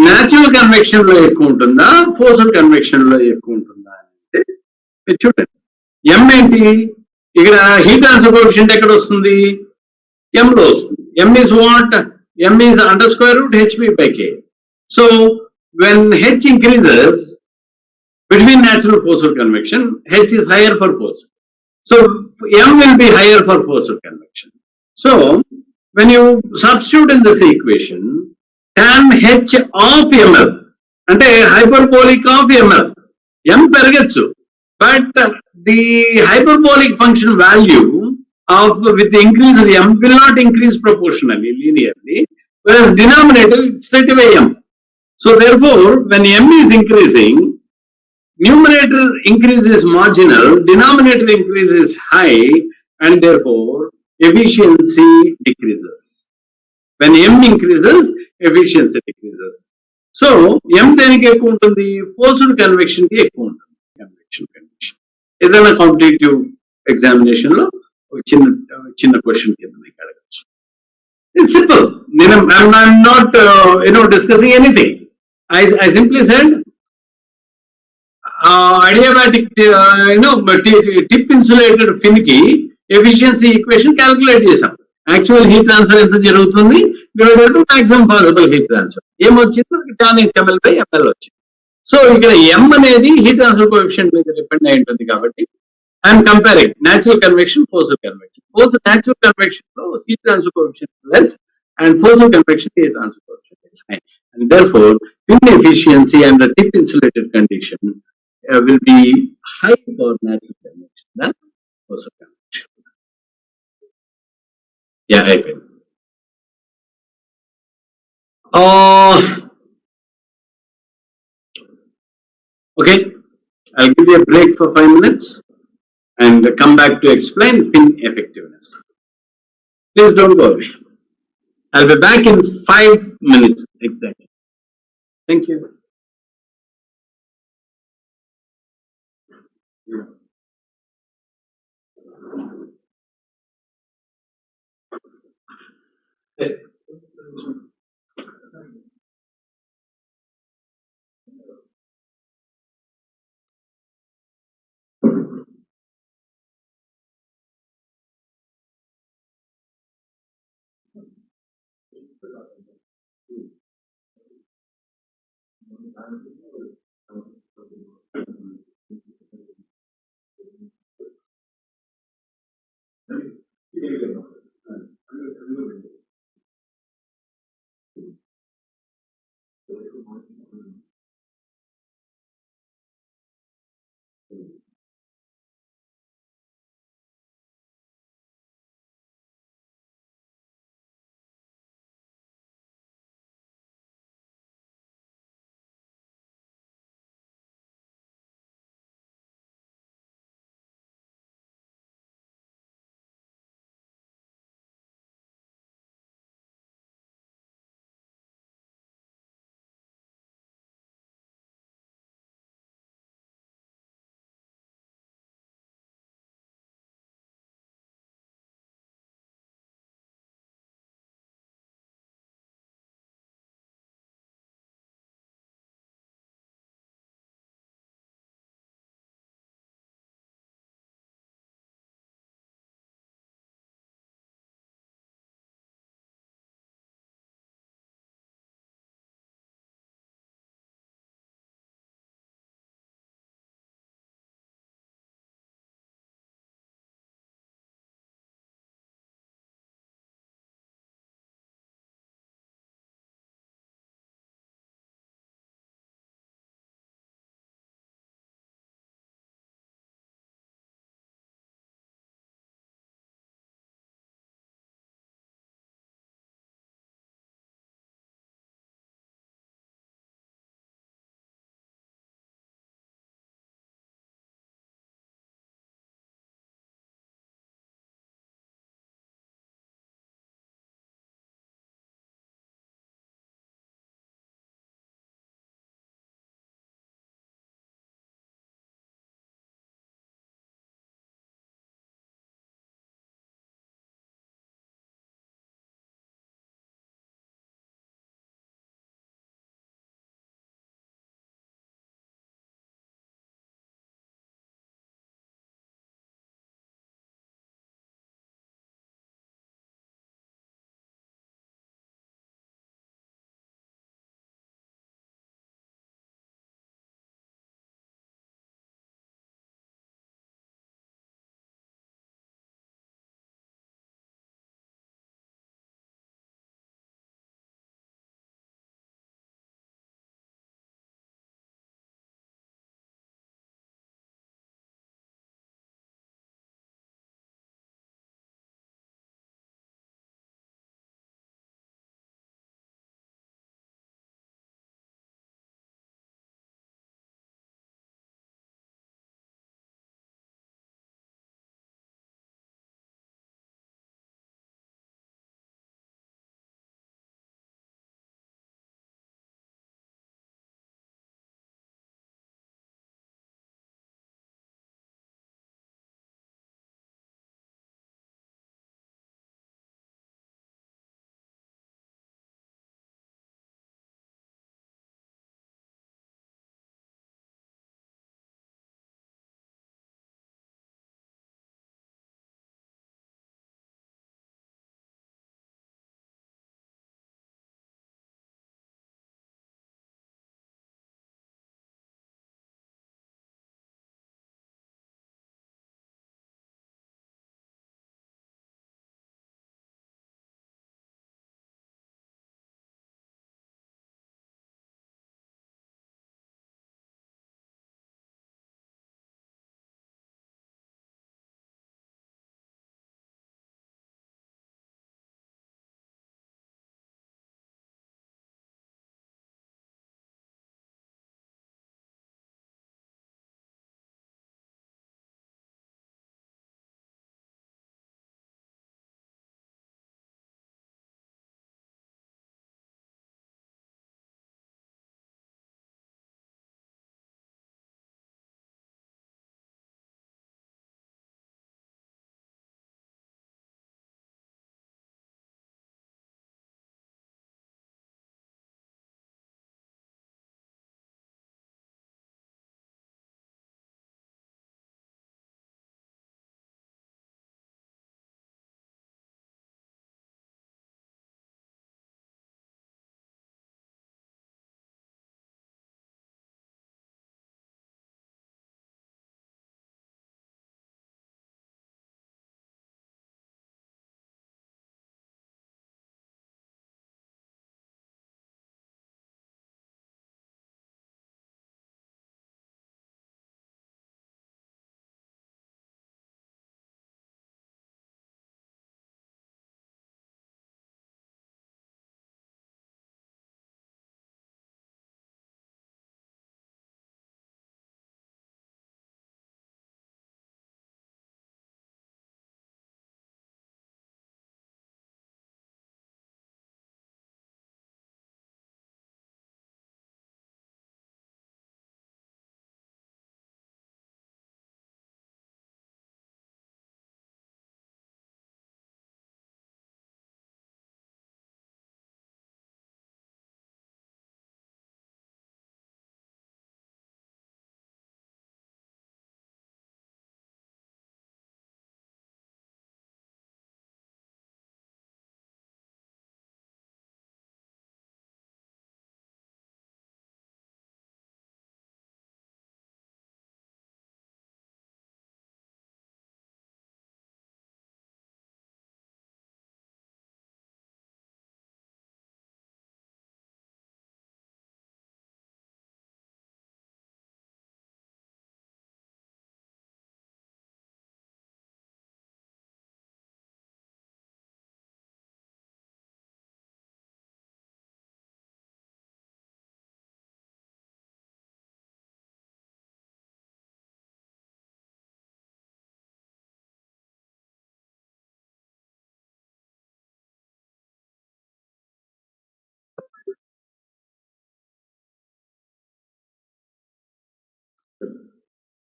natural convection లో ఎక్కువ ఉంటుందా, forced convection లో ఎక్కువ ఉంటుందా అంటే చూడండి. M ఏంటి, ఇక్కడ హీట్ ట్రాన్స్ఫర్ కోఎఫిషియంట్ ఎక్కడ వస్తుంది? M లో వస్తుంది. M is what? M is under square root Hp by K. So when H increases between natural force or convection, H is higher for force. So M will be higher for force or convection. So when you substitute in this equation, tan H of ml అంటే hyperbolic of ml, M పెరగచ్చు, but the hyperbolic function value of with the increase of M will not increase proportionally linearly, whereas denominator straight away M. So therefore when M is increasing, numerator increase is marginal, denominator increase is high, and therefore efficiency decreases. When M increases, efficiency decreases. So M దేనికి ఎక్కువ ఉంటుంది? Forced convection కి ఎక్కువ ఉంటుంది. Convection condition ఏదైనా competitive examination లో చిన్న చిన్న క్వశ్చన్ కింద మీకు అడగచ్చు. It's simple. I'm not discussing anything. I simply said adiabatic tip insulated fin కి efficiency equation calculate చేసాం. యాక్చువల్ హీట్ ట్రాన్స్ఫర్ ఎంత జరుగుతుంది divided to maximum possible heat transfer ఏమొచ్చింది? tan ml by ml వచ్చింది. సో ఇక్కడ M అనేది heat transfer coefficient మీద depend అయి ఉంటుంది కాబట్టి I'm comparing natural convection, forced convection. Natural convection లో heat transfer coefficient less and forced convection heat transfer coefficient is high, and therefore fin efficiency under tip insulated condition will be high for natural convection than forced convection. Yeah, I agree. Okay, I'll give you a break for 5 minutes and come back to explain fin effectiveness. Please don't go away. I'll be back in 5 minutes exactly. Thank you.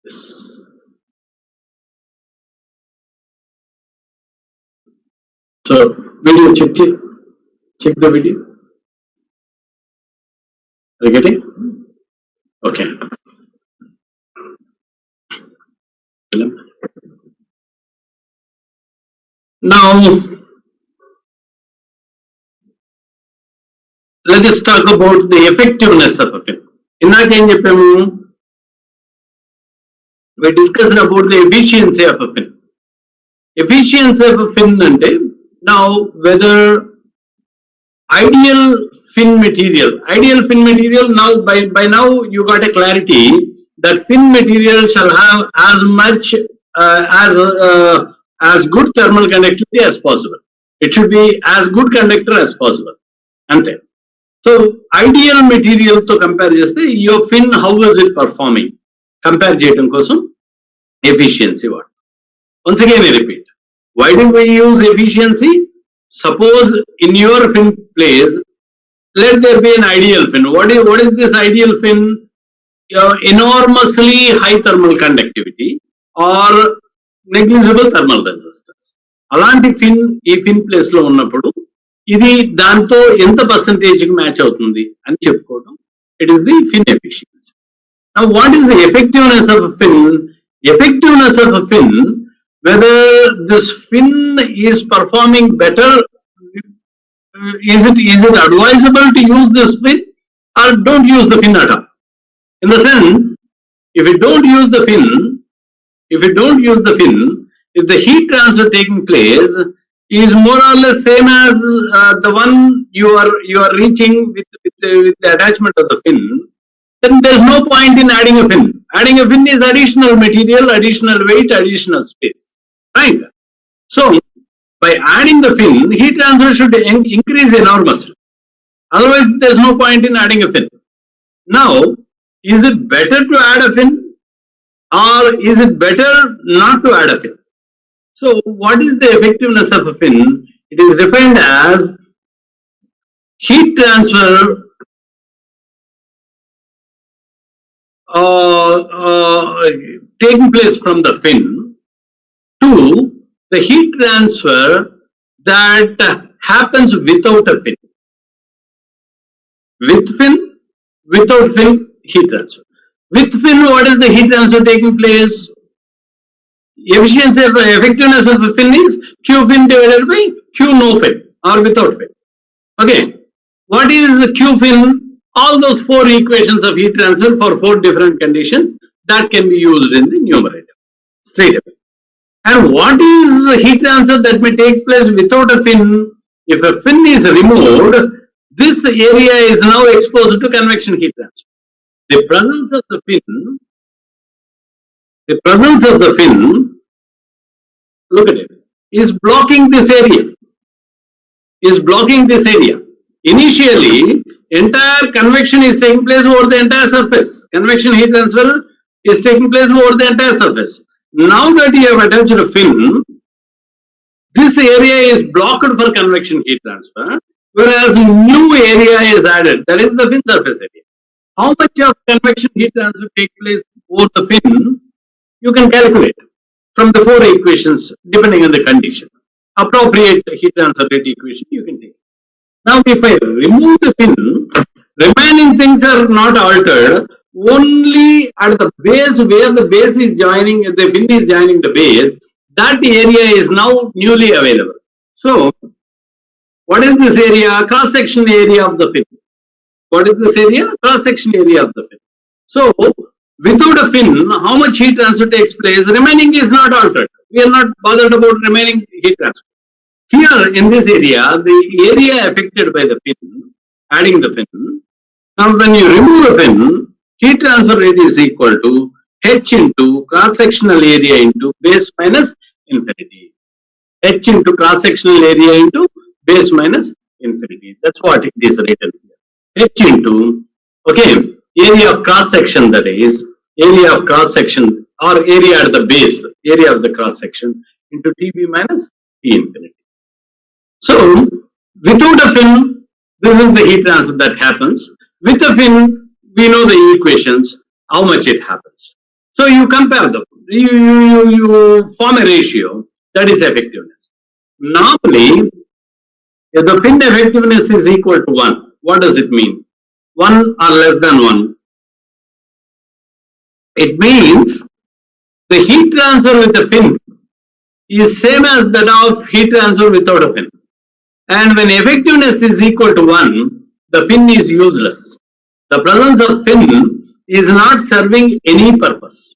Yes. So, video, check the video. Are you getting? Okay. Now, let us talk about the effectiveness of a film. ఇందాక ఏం చెప్పాము? We discussed about the efficiency of a film. Efficiency of a film ante, now whether ideal film material now by now you got a clarity that film material shall have as much as good thermal conductivity as possible. It should be as good conductor as possible. Ante. So ideal material to compare cheste your fin how is it performing compare cheyadam kosam efficiency what. Once again I repeat, why do we use efficiency? Suppose in your fin place let there be an ideal fin. What is this ideal fin? Enormously high thermal conductivity or negligible thermal resistance. అలాంటి ఫిన్ ఈ ఫిన్ place లో ఉన్నప్పుడు ఇది దాంతో ఎంత percentage కి match అవుతుంది అని చెప్పుకోవడం. It is the fin efficiency. Now what is the effectiveness of fin? Effectiveness of a fin, whether this fin is performing better, is it advisable to use this fin or don't use the fin at all? In the sense, if you don't use the fin, if the heat transfer taking place is more or less same as the one you are reaching with the attachment of the fin, then there is no point in adding a fin. Adding a fin is additional material, additional weight, additional space, right? So by adding the fin, heat transfer should increase enormously. Otherwise, there is no point in adding a fin. Now, is it better to add a fin or is it better not to add a fin? So what is the effectiveness of a fin? It is defined as heat transfer taking place from the fin to the heat transfer that happens without a fin. With fin, without fin, heat transfer. With fin, what is the heat transfer taking place? Efficiency of effectiveness of a fin is Q fin divided by Q no fin or without fin. Okay. What is Q fin? All those 4 equations of heat transfer for 4 different conditions that can be used in the numerator straight away. And what is the heat transfer that may take place without a fin? If a fin is removed, this area is now exposed to convection heat transfer. The presence of the fin, look at it, is blocking this area. Initially, entire convection is taking place over the entire surface. Convection heat transfer is taking place over the entire surface. Now that you have attached a fin, this area is blocked for convection heat transfer, whereas new area is added, that is the fin surface area. How much of convection heat transfer takes place over the fin? You can calculate from the 4 equations depending on the condition. Appropriate heat transfer rate equation you can take. Now, if I remove the fin, remaining things are not altered. Only at the base where the base is joining, the fin is joining the base, that area is now newly available. So, what is this area? Cross-section area of the fin. What is this area? Cross-section area of the fin. So, without a fin, how much heat transfer takes place? Remaining is not altered. We are not bothered about remaining heat transfer. Here in this area, the area affected by the fin, adding the fin. Now, when you remove the fin, heat transfer rate is equal to H into cross-sectional area into base minus infinity. H into cross-sectional area into base minus infinity. That's what it is written here. H into, okay, area of cross-section, that is, area of cross-section or area at the base, area of the cross-section into TB minus T infinity. So, without a fin, this is the heat transfer that happens. With a fin, we know the equations, how much it happens. So you compare them. You form a ratio. That is effectiveness. Normally, if the fin effectiveness is equal to 1, what does it mean? 1 or less than 1. It means the heat transfer with the fin is same as that of heat transfer without a fin. And when effectiveness is equal to 1, the fin is useless. The presence of fin is not serving any purpose.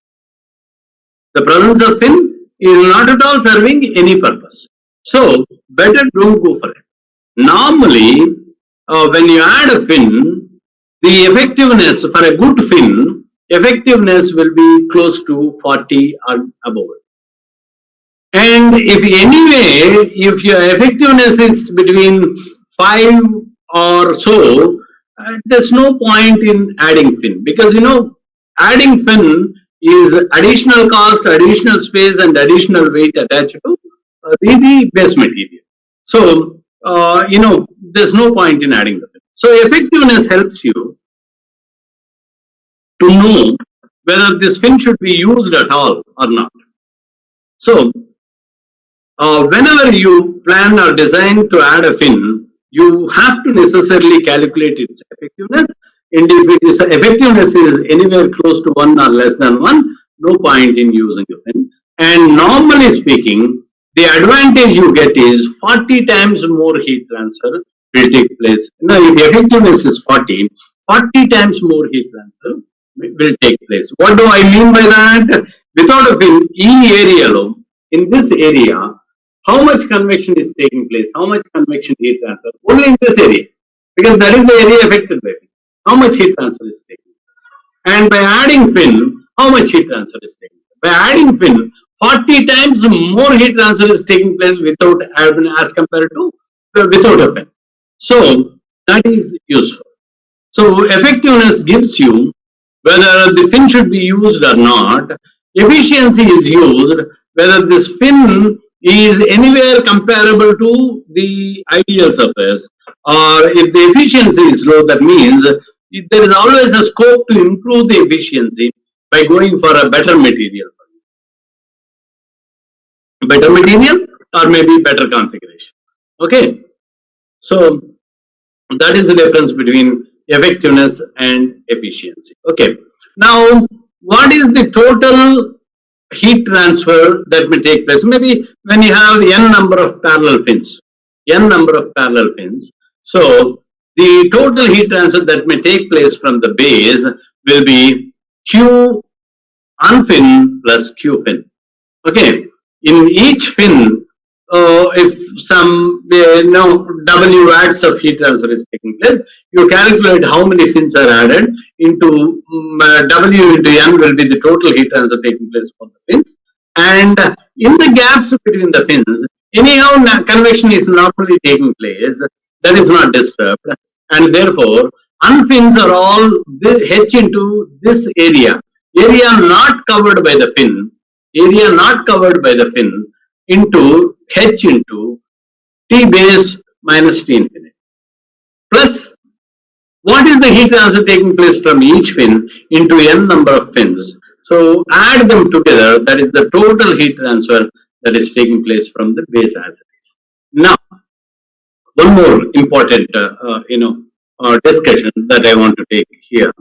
The presence of fin is not at all serving any purpose. So, better don't go for it. Normally, when you add a fin, the effectiveness for a good fin, effectiveness will be close to 40 or above. And if anyway, if your effectiveness is between 5 or so, there's no point in adding fin, because adding fin is additional cost, additional space, and additional weight attached to the base material. So, there's no point in adding the fin. So, effectiveness helps you to know whether this fin should be used at all or not. So, whenever you plan or design to add a fin, you have to necessarily calculate its effectiveness. And if its effectiveness is anywhere close to 1 or less than 1, no point in using a fin. And normally speaking, the advantage you get is 40 times more heat transfer will take place. Now, if the effectiveness is 40 times more heat transfer will take place. What do I mean by that? Without a fin, in this area, how much convection is taking place? How much convection heat transfer? Only in this area, because that is the area affected by it. How much heat transfer is taking place? And by adding fin, how much heat transfer is taking place? By adding fin, 40 times more heat transfer is taking place without as compared to without a fin. So that is useful. So effectiveness gives you whether the fin should be used or not. Efficiency is used whether this fin is anywhere comparable to the ideal surface, or if the efficiency is low, that means there is always a scope to improve the efficiency by going for a better material. Better material or maybe better configuration. Okay, so that is the difference between effectiveness and efficiency. Okay, now what is the total heat transfer that may take place? Maybe when you have n number of parallel fins, so the total heat transfer that may take place from the base will be Q unfin plus Q fin. Okay, in each fin, if some W watts of heat transfer is taking place, you calculate how many fins are added into W into N will be the total heat transfer taking place for the fins. And in the gaps between the fins, anyhow convection is normally taking place, that is not disturbed, and therefore unfins are all H into this area not covered by the fin, into H into T base minus T infinite, plus what is the heat transfer taking place from each fin into n number of fins. So add them together, that is the total heat transfer that is taking place from the base as it is. Now, one more important discussion that I want to take here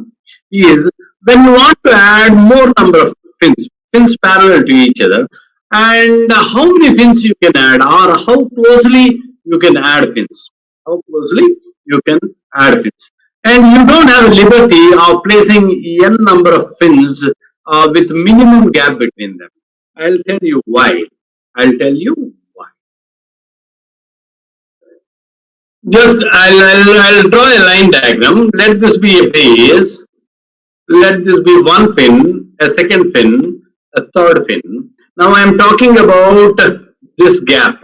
is when you want to add more number of fins parallel to each other, and how many fins you can add, or how closely you can add fins. And you don't have a liberty of placing n number of fins with minimum gap between them. I'll tell you why. Just I'll draw a line diagram. Let this be a base. Let this be one fin, a second fin, a third fin. Now I am talking about this gap.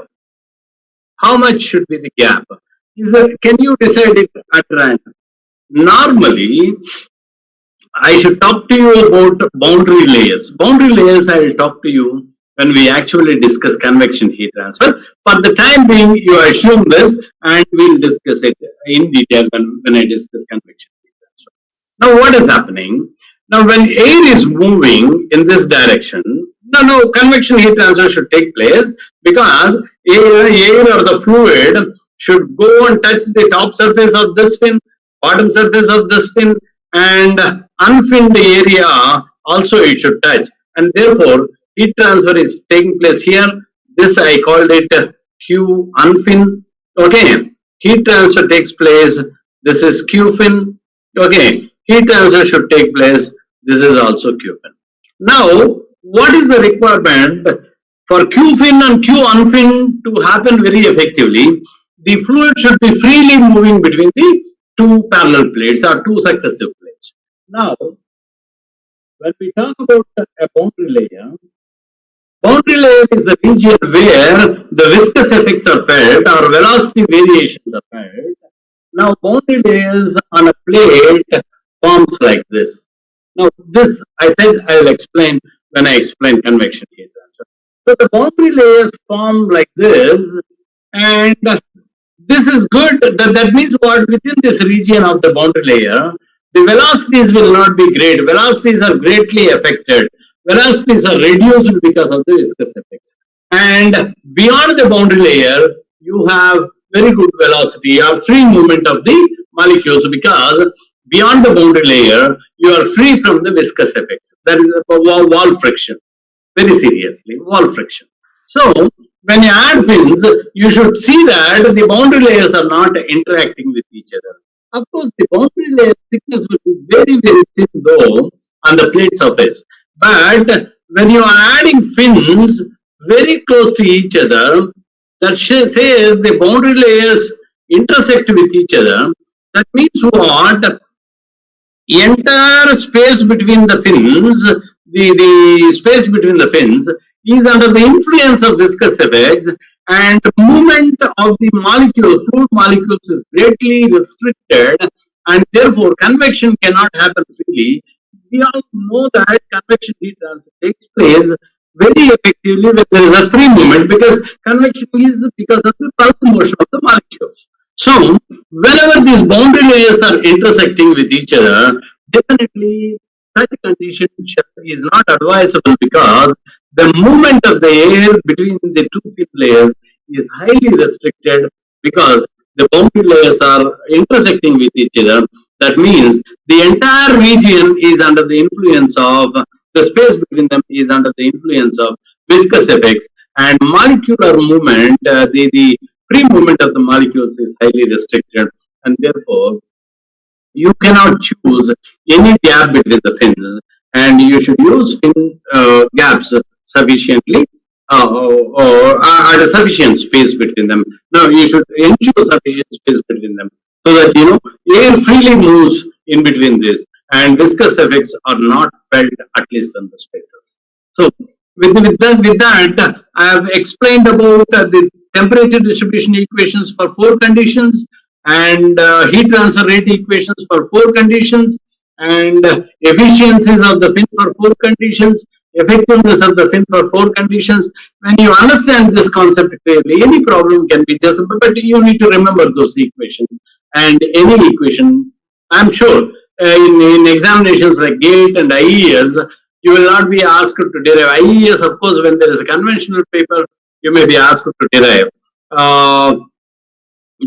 How much should be the gap? Can you decide it at random? Normally, I should talk to you about boundary layers. Boundary layers I will talk to you when we actually discuss convection heat transfer. For the time being, you assume this, and we'll discuss it in detail when I discuss convection heat transfer. Now, what is happening? Now, when air is moving in this direction, no convection heat transfer should take place because air or the fluid should go and touch the top surface of this fin, bottom surface of this fin, and unfinned area also it should touch. And therefore, heat transfer is taking place here. This I called it Q unfin. Okay, heat transfer takes place. This is Q fin. Okay, heat transfer should take place. This is also Q fin. Now, what is the requirement for Q fin and Q unfin to happen very effectively? The fluid should be freely moving between the two parallel plates or two successive plates. Now, when we talk about a boundary layer is the region where the viscous effects are felt or velocity variations are felt. Now, boundary layers on a plate forms like this. Now, this I said I will explain when I explain convection heat transfer. So, the boundary layers form like this, and this is good. That means what? Within this region of the boundary layer, the velocities will not be great. Velocities are greatly affected. Velocities are reduced because of the viscous effects. And beyond the boundary layer, you have very good velocity or free movement of the molecules because beyond the boundary layer, you are free from the viscous effects. That is wall friction. Very seriously, wall friction. So, when you add fins, you should see that the boundary layers are not interacting with each other. Of course, the boundary layer thickness will be very, very thin though on the plate surface. But when you are adding fins very close to each other, that says the boundary layers intersect with each other. That means what? Entire space between the fins, the space between the fins is under the influence of viscous effects, and movement of the molecules, fluid molecules is greatly restricted, and therefore convection cannot happen freely. We all know that convection heat transfer takes place very effectively when there is a free movement because convection is because of the pulse motion of the molecules. So, whenever these boundary layers are intersecting with each other, definitely such a condition is not advisable because the movement of the air between the two thin layers is highly restricted because the boundary layers are intersecting with each other. That means the entire region is under the influence of the space between them is under the influence of viscous effects, and molecular movement, the free movement of the molecules is highly restricted, and therefore you cannot choose any gap between the fins, and you should use fin gaps sufficiently or at a sufficient space between them. Now you should ensure sufficient space between them so that air freely moves in between this, and viscous effects are not felt at least in the spaces. So with that, I have explained about the temperature distribution equations for 4 conditions and heat transfer rate equations for 4 conditions and efficiencies of the fin for 4 conditions, effectiveness of the fin for 4 conditions. When you understand this concept clearly, any problem can be just, but you need to remember those equations. And any equation, I'm sure in examinations like GATE and IES, you will not be asked to derive. IES, of course, when there is a conventional paper, you may be asked to derive.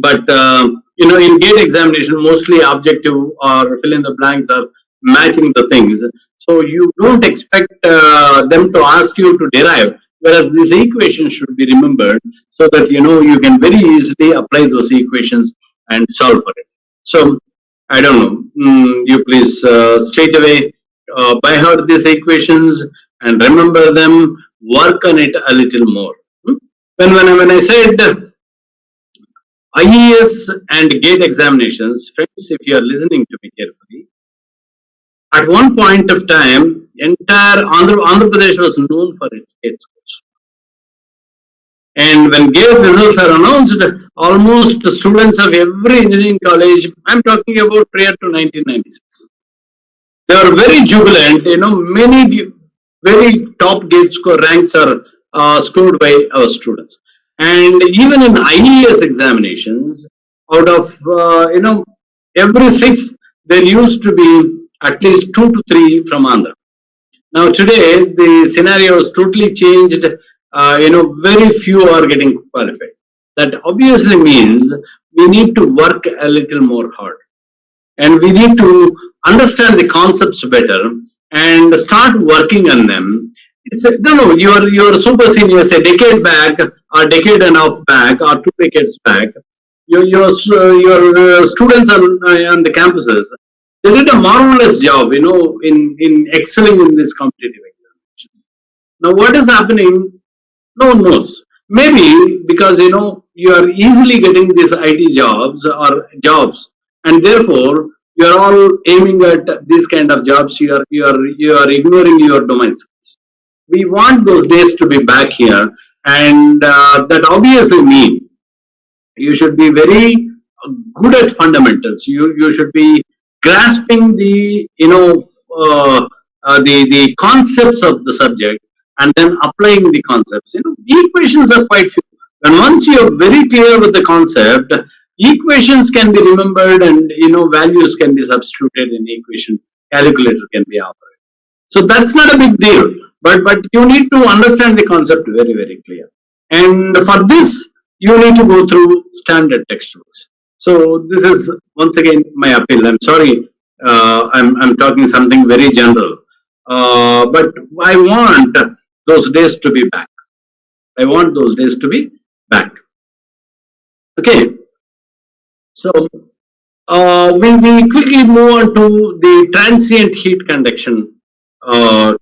But in GATE examination, mostly objective or fill in the blanks are matching the things. So you don't expect them to ask you to derive, whereas these equations should be remembered so that you can very easily apply those equations and solve for it. So I don't know. You please straight away by heart these equations and remember them. Work on it a little more. When I said IES and GATE examinations, friends, if you are listening to me carefully, at one point of time, entire Andhra Pradesh was known for its GATE scores. And when GATE results are announced, almost students of every engineering college, I'm talking about prior to 1996, they were very jubilant. Many very top GATE score ranks are scored by our students. And even in IES examinations, out of every 6, there used to be at least 2 to 3 from Andhra. Now today the scenario is totally changed. Very few are getting qualified. That obviously means we need to work a little more hard, and we need to understand the concepts better and start working on them. It's no, your super seniors a decade back, or decade and a half back, or 2 decades back. Your students on the campuses, they did a marvelous job, in excelling in this competitive examinations. Now, what is happening? No one knows. Maybe because you are easily getting these IT jobs or jobs, and therefore you are all aiming at these kind of jobs. You are ignoring your domain skills. We want those days to be back here, and that obviously means you should be very good at fundamentals. You should be grasping the the concepts of the subject, and then applying the concepts. Equations are quite few, and once you are very clear with the concept, equations can be remembered, and values can be substituted in equation. Calculator can be operated. So that's not a big deal, but you need to understand the concept very, very clear. And for this, you need to go through standard textbooks. So this is once again my appeal. I'm sorry, I'm talking something very general, but I want those days to be back. I want those days to be back. Okay, so we quickly move on to the transient heat conduction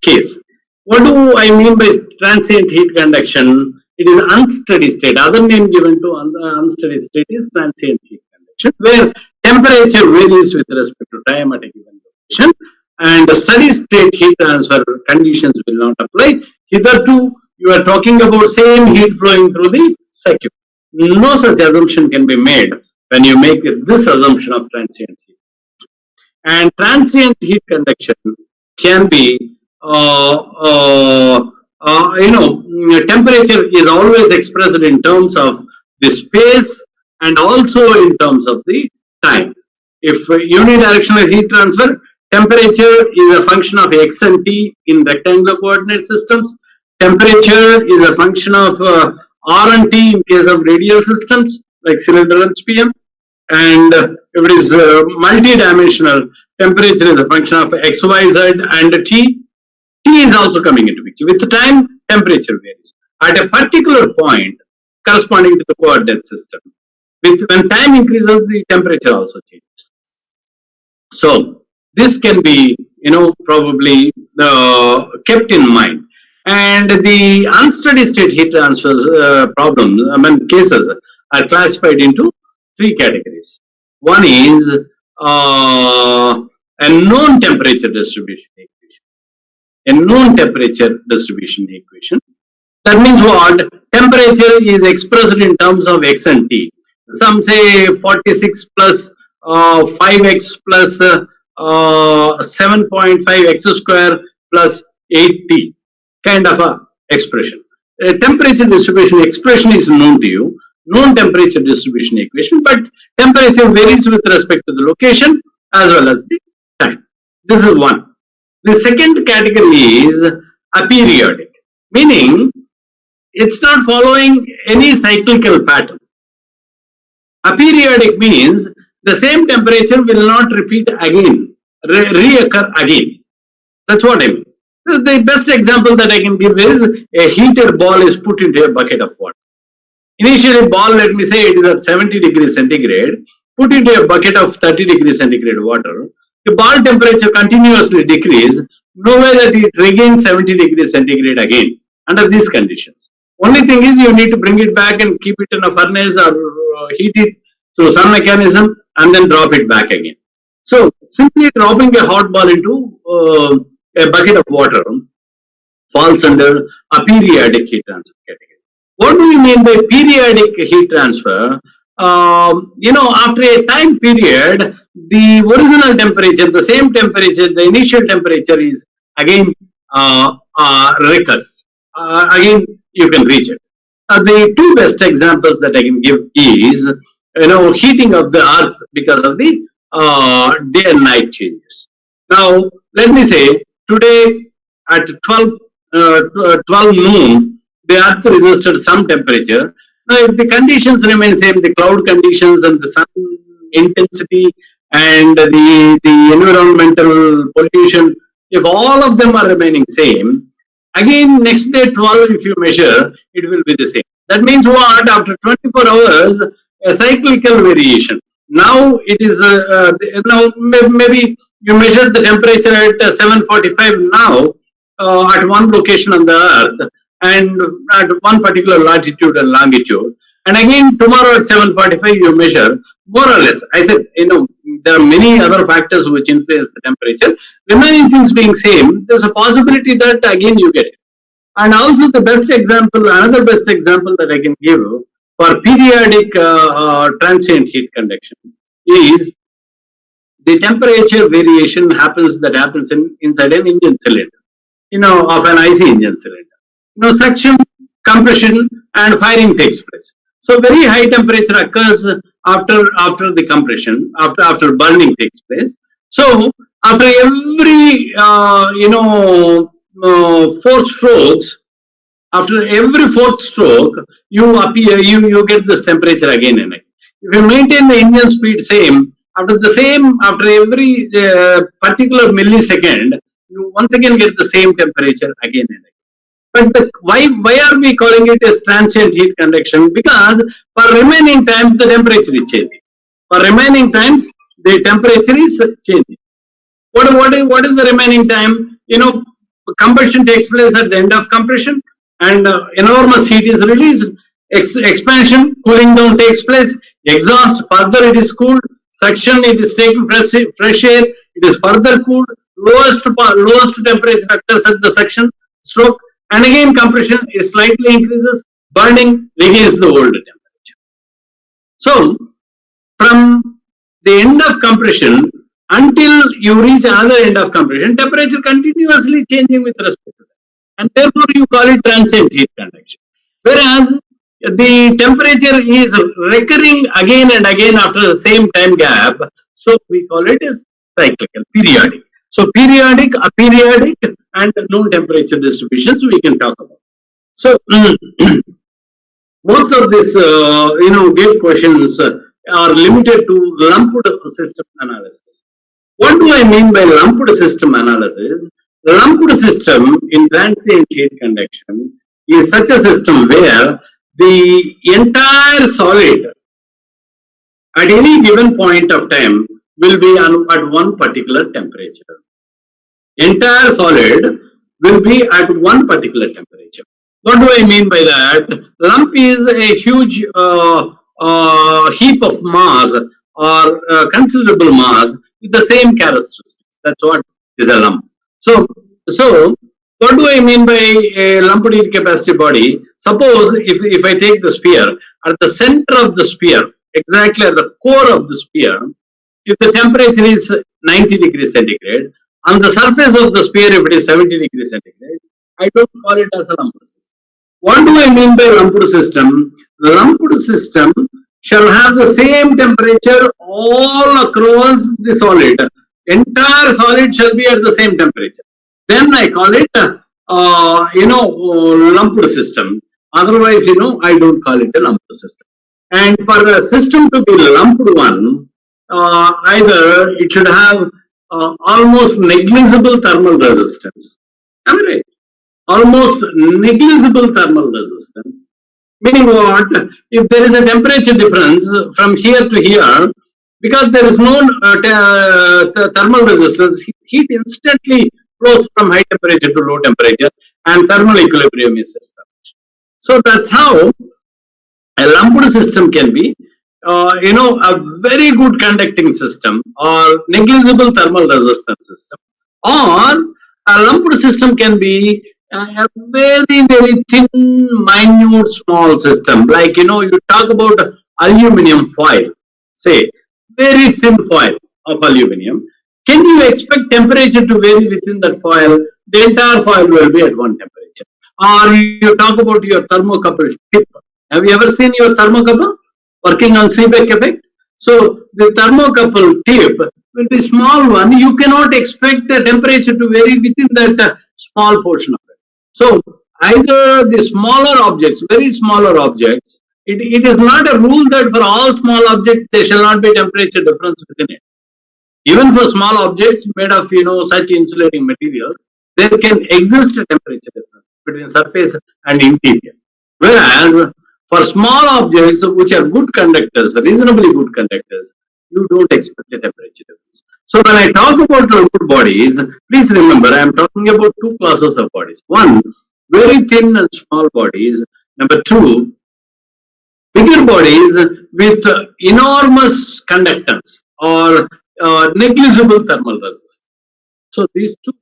case. What do I mean by transient heat conduction? It is unsteady state. Other name given to unsteady state is transient heat conduction, where temperature varies with respect to time at a given location, and the steady state heat transfer conditions will not apply. Hitherto, you are talking about same heat flowing through the circuit. No such assumption can be made when you make this assumption of transient heat. And transient heat conduction can be temperature is always expressed in terms of the space and also in terms of the time. If unidirectional heat transfer, temperature is a function of x and t in rectangular coordinate systems. Temperature is a function of r and t in case of radial systems like cylinder and SPM. And if it is multi-dimensional, temperature is a function of x, y, z and t. T is also coming into picture. With the time, temperature varies at a particular point corresponding to the coordinate system. When time increases, the temperature also changes. So this can be, probably kept in mind. And the unsteady state heat transfers cases are classified into 3 categories. One is a known temperature distribution equation. A known temperature distribution equation. That means what? Temperature is expressed in terms of x and t. Some say 46 plus 5x plus 7.5x square plus 8t, kind of a expression. A temperature distribution expression is known to you, known temperature distribution equation, but temperature varies with respect to the location as well as the time. This is one. The second category is aperiodic, meaning it's not following any cyclical pattern. Aperiodic means the same temperature will not repeat again, reoccur again. That's what I mean. The best example that I can give is a heated ball is put into a bucket of water. Initially, ball, let me say it is at 70 degrees centigrade, put into a bucket of 30 degrees centigrade water. The ball temperature continuously decrease, no way that it regains 70 degrees centigrade again under these conditions. Only thing is you need to bring it back and keep it in a furnace or heat it through some mechanism and then drop it back again. So simply dropping a hot ball into a bucket of water falls under aperiodic heat transfer category. What do we mean by periodic heat transfer? After a time period, the original temperature, the same temperature, the initial temperature is again recurs. Again, you can reach it. The 2 best examples that I can give is, heating of the earth because of the day and night changes. Now, let me say, today at 12 noon, the earth registered some temperature. Now, if the conditions remain same, the cloud conditions and the sun intensity and the environmental pollution, if all of them are remaining same, again next day 12, if you measure, it will be the same. That means what? After 24 hours, a cyclical variation. Now it is now maybe you measure the temperature at 7:45 now at one location on the earth and at one particular latitude and longitude, and again tomorrow at 7:45 you measure more or less. I said, there are many other factors which influence the temperature. Remaining things being same, there's a possibility that again you get it. And also the best example, another best example that I can give for periodic transient heat conduction is the temperature variation happens inside an engine cylinder, of an IC engine cylinder. Suction, compression, and firing takes place. So very high temperature occurs after the compression, after burning takes place. So after every 4 strokes, after every fourth stroke, you get this temperature again and again. If you maintain the engine speed same, after every particular millisecond, you once again get the same temperature again and again. But why are we calling it as transient heat conduction? Because for remaining times the temperature is changing. For remaining times the temperature is changing. What is the remaining time? Combustion takes place at the end of compression, and enormous heat is released. Expansion, cooling down takes place. Exhaust, further it is cooled. Suction, it is taking fresh air. It is further cooled. Lowest temperature occurs at the suction stroke, and again compression is slightly increases. Burning regains the old temperature. So from the end of compression until you reach another end of compression, temperature continuously changing with respect to that, and therefore you call it transient heat conduction. Whereas the temperature is recurring again and again after the same time gap, so we call it as cyclical, periodic. So periodic, aperiodic, and known temperature distributions we can talk about. So most of these gate questions are limited to lumped system analysis. What do I mean by lumped system analysis? Lumped system in transient heat conduction is such a system where the entire solid at any given point of time will be at one particular temperature. Entire solid will be at one particular temperature. What do I mean by that? Lump is a huge heap of mass or considerable mass with the same characteristics. That's what is a lump. So what do I mean by a lumped heat capacity body? Suppose if I take the sphere, at the center of the sphere, exactly at the core of the sphere, if the temperature is 90 degrees centigrade, on the surface of the sphere, if it is 70 degrees centigrade, I don't call it as a lumped system. What do I mean by lumped system? Lumped system shall have the same temperature all across the solid. Entire solid shall be at the same temperature. Then I call it, lumped system. Otherwise, I don't call it a lumped system. And for a system to be lumped one, either it should have almost negligible thermal resistance. Am I right? Almost negligible thermal resistance. Meaning what? If there is a temperature difference from here to here, because there is no thermal resistance, heat instantly flows from high temperature to low temperature and thermal equilibrium is established. So that's how a lumped system can be, a very good conducting system or negligible thermal resistance system. Or a lumped system can be a very, very thin, minute, small system. Like, you talk about aluminum foil, say, very thin foil of aluminum. Can you expect temperature to vary within that foil? The entire foil will be at one temperature. Or you talk about your thermocouple tip. Have you ever seen your thermocouple working on Seebeck effect? So the thermocouple tip will be small one, you cannot expect the temperature to vary within that small portion of it. So either the smaller objects, very smaller objects, it is not a rule that for all small objects there shall not be temperature difference within it. Even for small objects made of such insulating material, there can exist a temperature difference between surface and interior. Whereas for small objects which are good conductors, reasonably good conductors, you don't expect a temperature difference. So when I talk about liquid bodies, please remember I am talking about two classes of bodies. One, very thin and small bodies. Number two, bigger bodies with enormous conductance or negligible thermal resistance. So these two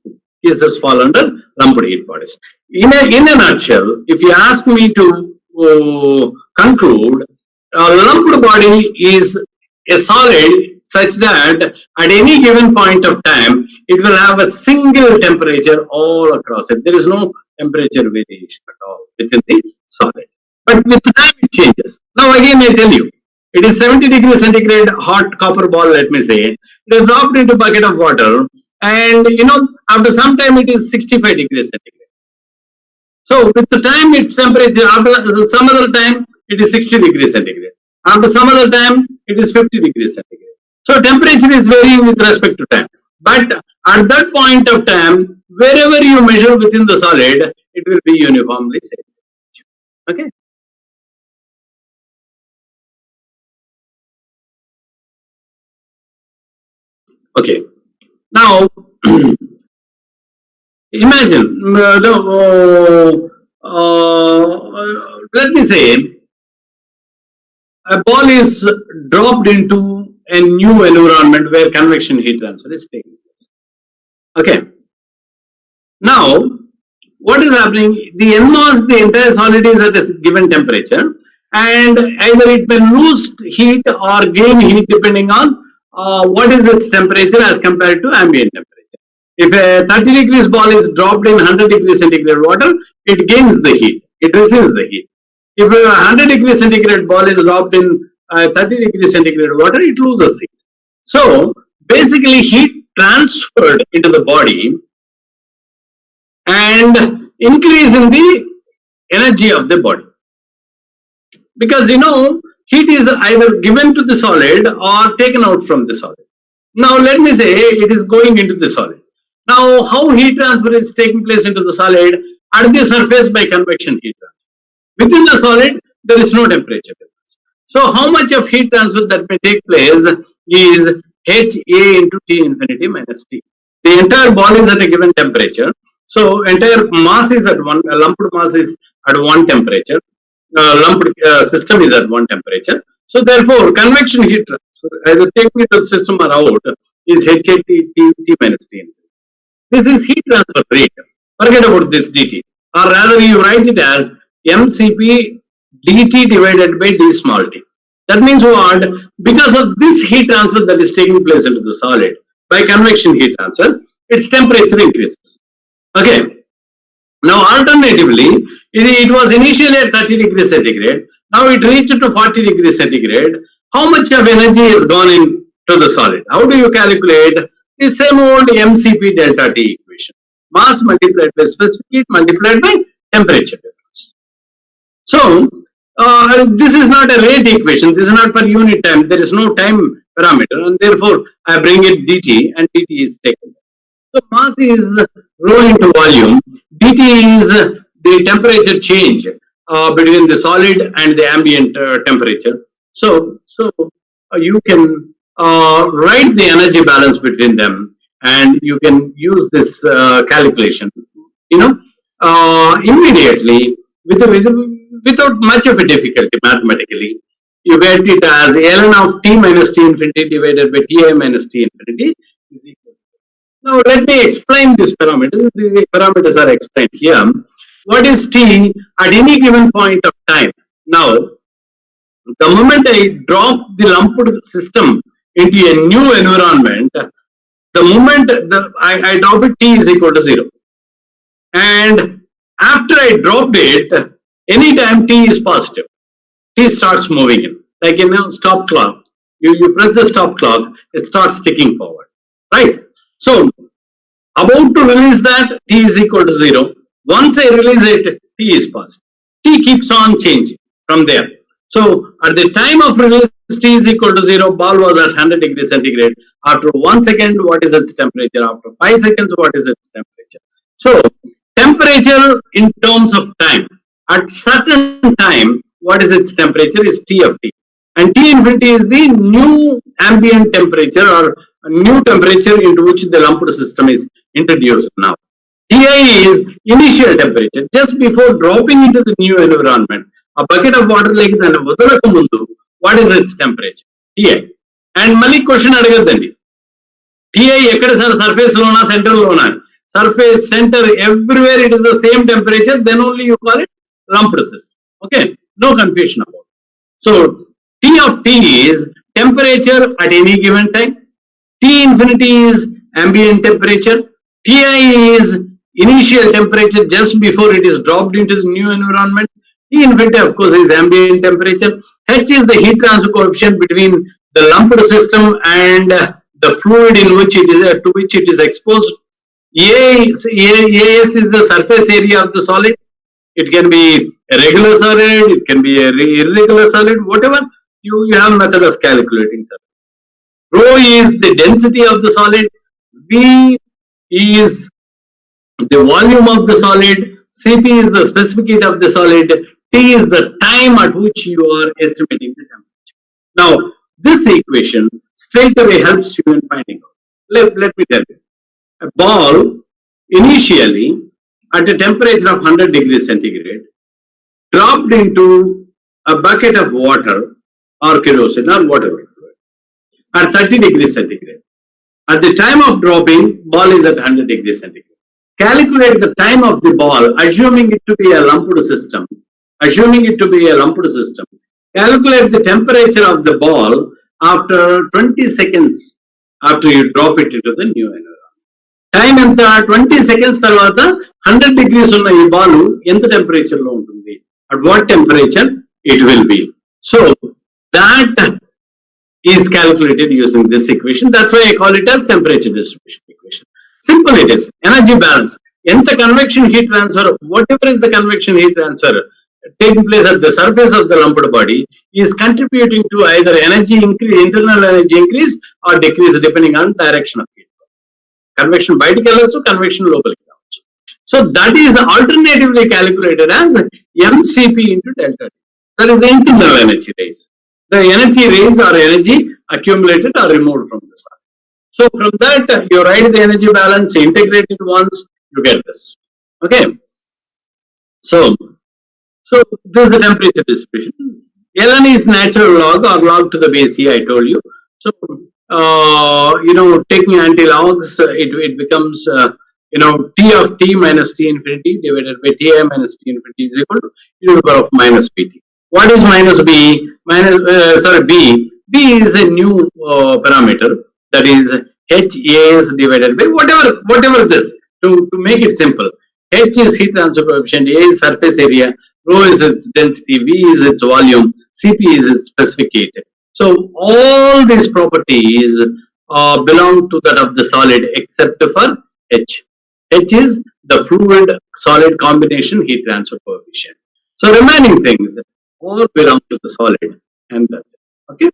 cases fall under lumped heat bodies. In a nutshell, if you ask me to conclude, a lumped body is a solid such that at any given point of time, it will have a single temperature all across it. There is no temperature variation at all within the solid. But with time it changes. Now again I tell you, it is 70 degrees centigrade hot copper ball, let me say. It is dropped into a bucket of water and after some time it is 65 degrees centigrade. So with the time its temperature, after some other time it is 60 degrees centigrade. After some other time it is 50 degrees centigrade. So temperature is varying with respect to time. But at that point of time, wherever you measure within the solid, it will be uniformly same. Okay. Okay. Now, imagine, let me say, a ball is dropped into a new environment where convection heat transfer is taking place. Okay. Now, what is happening? The NMOS, the entire solid is at a given temperature, and either it may lose heat or gain heat depending on what is its temperature as compared to ambient temperature. If a 30 degrees ball is dropped in 100 degrees centigrade water, it gains the heat, it receives the heat. If a 100 degrees centigrade ball is dropped in 30 degrees centigrade water, it loses heat. So basically heat transferred into the body and increase in the energy of the body. Because heat is either given to the solid or taken out from the solid. Now let me say it is going into the solid. Now how heat transfer is taking place into the solid? At the surface by convection heat transfer. Within the solid there is no temperature difference. So how much of heat transfer that may take place is HA into T infinity minus T. The entire ball is at a given temperature. So entire mass is at one, lumped mass is at one temperature. Lumped system is at one temperature. So therefore convection heat transfer, either taking it to the system or out, is HA T minus T. This is heat transfer rate. Forget about this dt. Or rather you write it as mCp dt divided by d small t. That means what? Because of this heat transfer that is taking place into the solid by convection heat transfer, its temperature increases. Okay. Now alternatively, it was initially at 30 degrees centigrade. Now it reached to 40 degrees centigrade. How much of energy has gone into the solid? How do you calculate? The same old mCp delta T equation. Mass multiplied by specific heat multiplied by temperature difference. So this is not a rate equation. This is not per unit time. There is no time parameter, and therefore I bring it dt, and dt is taken. So mass is rho into volume. dt is the temperature change between the solid and the ambient temperature. So you can write the energy balance between them, and you can use this calculation. Immediately without much of a difficulty mathematically. You get it as ln of t minus t infinity divided by ti minus t infinity is equal. Now let me explain these parameters. The parameters are explained here. What is t at any given point of time? Now, the moment I drop the lumped system into a new environment, the moment I drop it, t is equal to 0. And after I dropped it, anytime t is positive, t starts moving in. Like stop clock. You press the stop clock, it starts ticking forward. right? So about to release that, T is equal to 0. Once I release it, T is positive. T keeps on changing from there. So at the time of release, T is equal to 0, ball was at 100 degrees centigrade. After 1 second, what is its temperature? After 5 seconds, what is its temperature? So temperature in terms of time. At certain time, what is its temperature is T of T. And T infinity is the new ambient temperature or new temperature into which the lumped system is introduced now. Ti is initial temperature, just before dropping into the new environment. A bucket of water like the వదలక ముందు, what is its temperature? Ti. And మళ్ళీ question అడగద్దండి. Ti ఎక్కడ sir surface లోనా centre లోనా? Surface, center, everywhere it is the same temperature, then only you call it lumped system. Okay, no confusion about it. So T of T is temperature at any given time. T infinity is ambient temperature. Ti is initial temperature just before it is dropped into the new environment. T infinity, of course, is ambient temperature. H is the heat transfer coefficient between the lumped system and the fluid in which it is to which it is exposed. AS is the surface area of the solid. It can be a regular solid, it can be a irregular solid, whatever. You have method of calculating solid. Rho is the density of the solid. V is the volume of the solid. Cp is the specific heat of the solid. T is the time at which you are estimating the temperature. Now, this equation straight away helps you in finding out. Let me tell you. A ball initially at a temperature of 100 degrees centigrade dropped into a bucket of water or kerosene or whatever fluid at 30 degrees centigrade. At the time of dropping, ball is at 100 degrees centigrade. Calculate the time of the ball, assuming it to be a lumped system. Assuming it to be a lumped system. Calculate the temperature of the ball after 20 seconds after you drop it into the new environment. Time ఎంత 20 seconds తర్వాత 100 degrees ఉన్న ఈ ball ఎంత temperature లో ఉంటుంది? At what temperature it will be? So that is calculated using this equation. That's why I call it as temperature distribution equation. Simple it is. Energy balance. ఎంత convection heat transfer, whatever is the convection heat transfer taking place at the surface of the lumped body is contributing to either energy increase, internal energy increase or decrease depending on direction of heat. Convection బయటికి వెళ్ళొచ్చు, convection లోపలికి రావచ్చు. So that is alternatively calculated as mCp into delta T. That is the internal energy raise. The energy raise or energy accumulated or removed from the sun. So from that you write the energy balance, integrate it once, you get this. Okay. So this is the temperature distribution. Ln is natural log or log to the base e, I told you. So taking anti-logs, it becomes, T of T minus T infinity divided by Ti minus T infinity is equal to e to the power of minus Pt. What is minus B? B. B is a new parameter, that is HAs divided by whatever this, to make it simple. H is heat transfer coefficient, A is surface area, rho is its density, V is its volume, Cp is its specific heat. So all these properties belong to that of the solid except for H. H is the fluid solid combination heat transfer coefficient. So remaining things all belong to the solid, and that's it. Okay.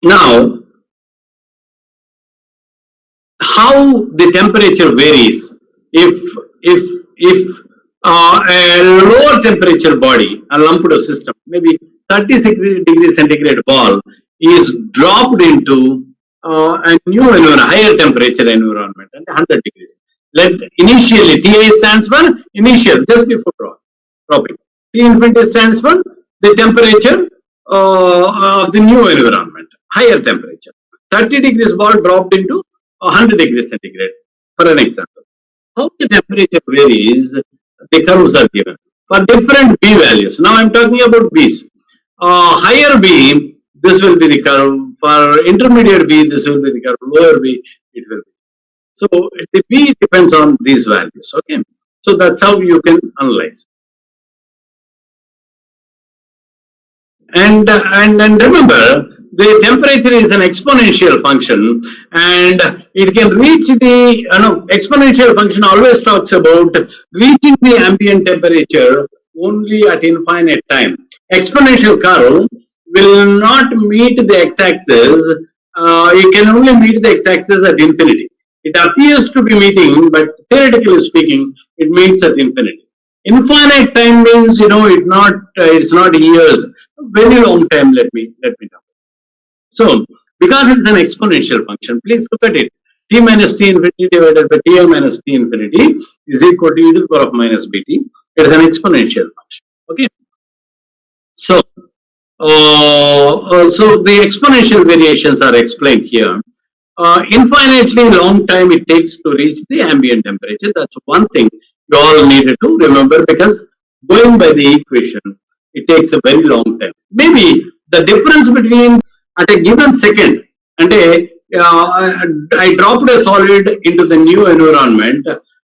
Now, how the temperature varies if a lower temperature body, a lumped system, maybe 36 degrees centigrade ball is dropped into a new higher temperature environment and 100 degrees. Initially, Ti stands for initial, just before dropping. T infinity stands for the temperature of the new environment, higher temperature. 30 degrees ball dropped into 100 degrees centigrade, for an example. How the temperature varies, the curves are given for different B values. Now I am talking about B's. Higher B, this will be the curve. For intermediate B, this will be the curve. Lower B, it will be. So the B depends on these values. Okay. So that's how you can analyze. And remember, the temperature is an exponential function, and it can reach the exponential function always talks about reaching the ambient temperature only at infinite time. Exponential curve will not meet the x-axis. It can only meet the x-axis at infinity. It appears to be meeting, but theoretically speaking, it meets at infinity. Infinite time means it's not years, very long time. Let me know. So because it's an exponential function, please look at it. T minus t infinity divided by ti minus t infinity is equal to e to the power of minus bt. It is an exponential function. Okay. So so the exponential variations are explained here. Infinitely long time it takes to reach the ambient temperature. That's one thing you all needed to remember, because going by the equation, it takes a very long time. Maybe the difference between at a given second and I dropped a solid into the new environment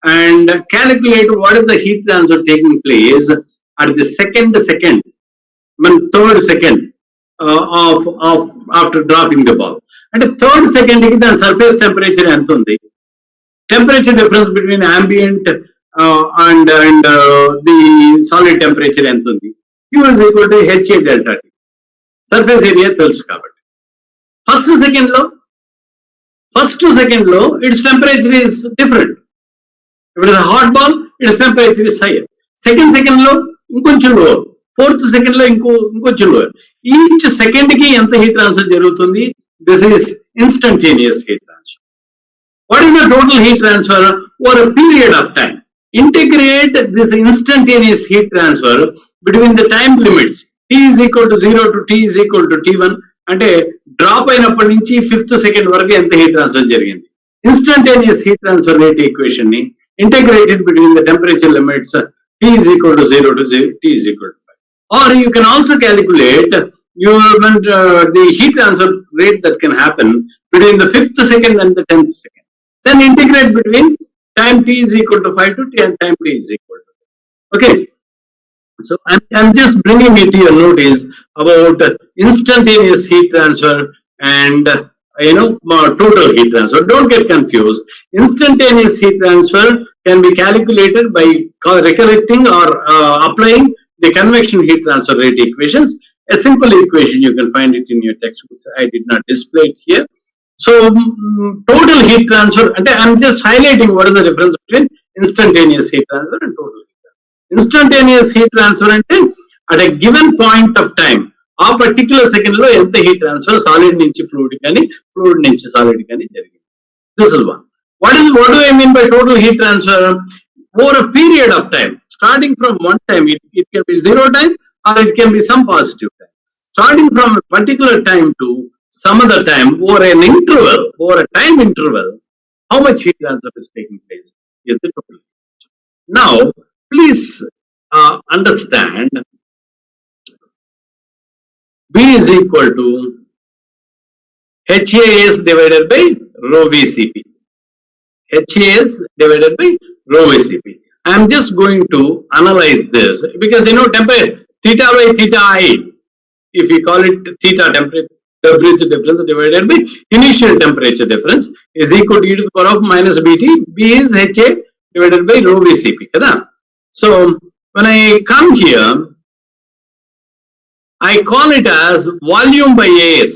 and calculate what is the heat transfer taking place at the second, third second of after dropping the ball. And the third second, the surface temperature entundi. Temperature difference between ambient and the solid temperature entundi. Q is equal to HA delta T. Surface area telusu kabatti. First to second low, its temperature is different. If it is a hot ball, its temperature is higher. Second low, inkonchu lower. Fourth second లో ఇంకొంచెం lower. Each second కి ఎంత heat transfer జరుగుతుంది? This is instantaneous heat transfer. What is the total heat transfer over a period of time? Integrate this instantaneous heat transfer between the time limits t is equal to 0 to t is equal to t1. అంటే drop అయినప్పటి నుంచి 5th second వరకు ఎంత heat transfer జరిగింది? Instantaneous heat transfer rate equation ని integrated between the temperature limits t is equal to 0 to t is equal to 5. Or you can also calculate the heat transfer rate that can happen between the 5th second and the 10th second. Then integrate between time t is equal to 5 to t and time t is equal to 5. Okay. So I'm just bringing it to your notice about instantaneous heat transfer and total heat transfer. Don't get confused. Instantaneous heat transfer can be calculated by recollecting or applying the convection heat transfer rate equations. A simple equation, you can find it in your textbooks. I did not display it here. So total heat transfer, and I'm just highlighting what is the difference between instantaneous heat transfer and total heat transfer. Instantaneous heat transfer అంటే at a given point of time, ఆ particular second లో ఎంత heat transfer solid నుంచి fluid కానీ fluid నుంచి solid కానీ జరిగింది. This is one. What do I mean by total heat transfer? Over a period of time, starting from one time, it can be 0 time or it can be some positive time. Starting from a particular time to some other time, over an interval, over a time interval, how much heat transfer is taking place is the total. Now, please understand, B is equal to HAS divided by rho VCP. HAS divided by rho VCP. I am just going to analyze this because theta by theta I, if we call it theta temperature difference divided by initial temperature difference is equal to e to the power of minus bt. B is HA divided by rho VCP. So when I come here, I call it as volume by AS.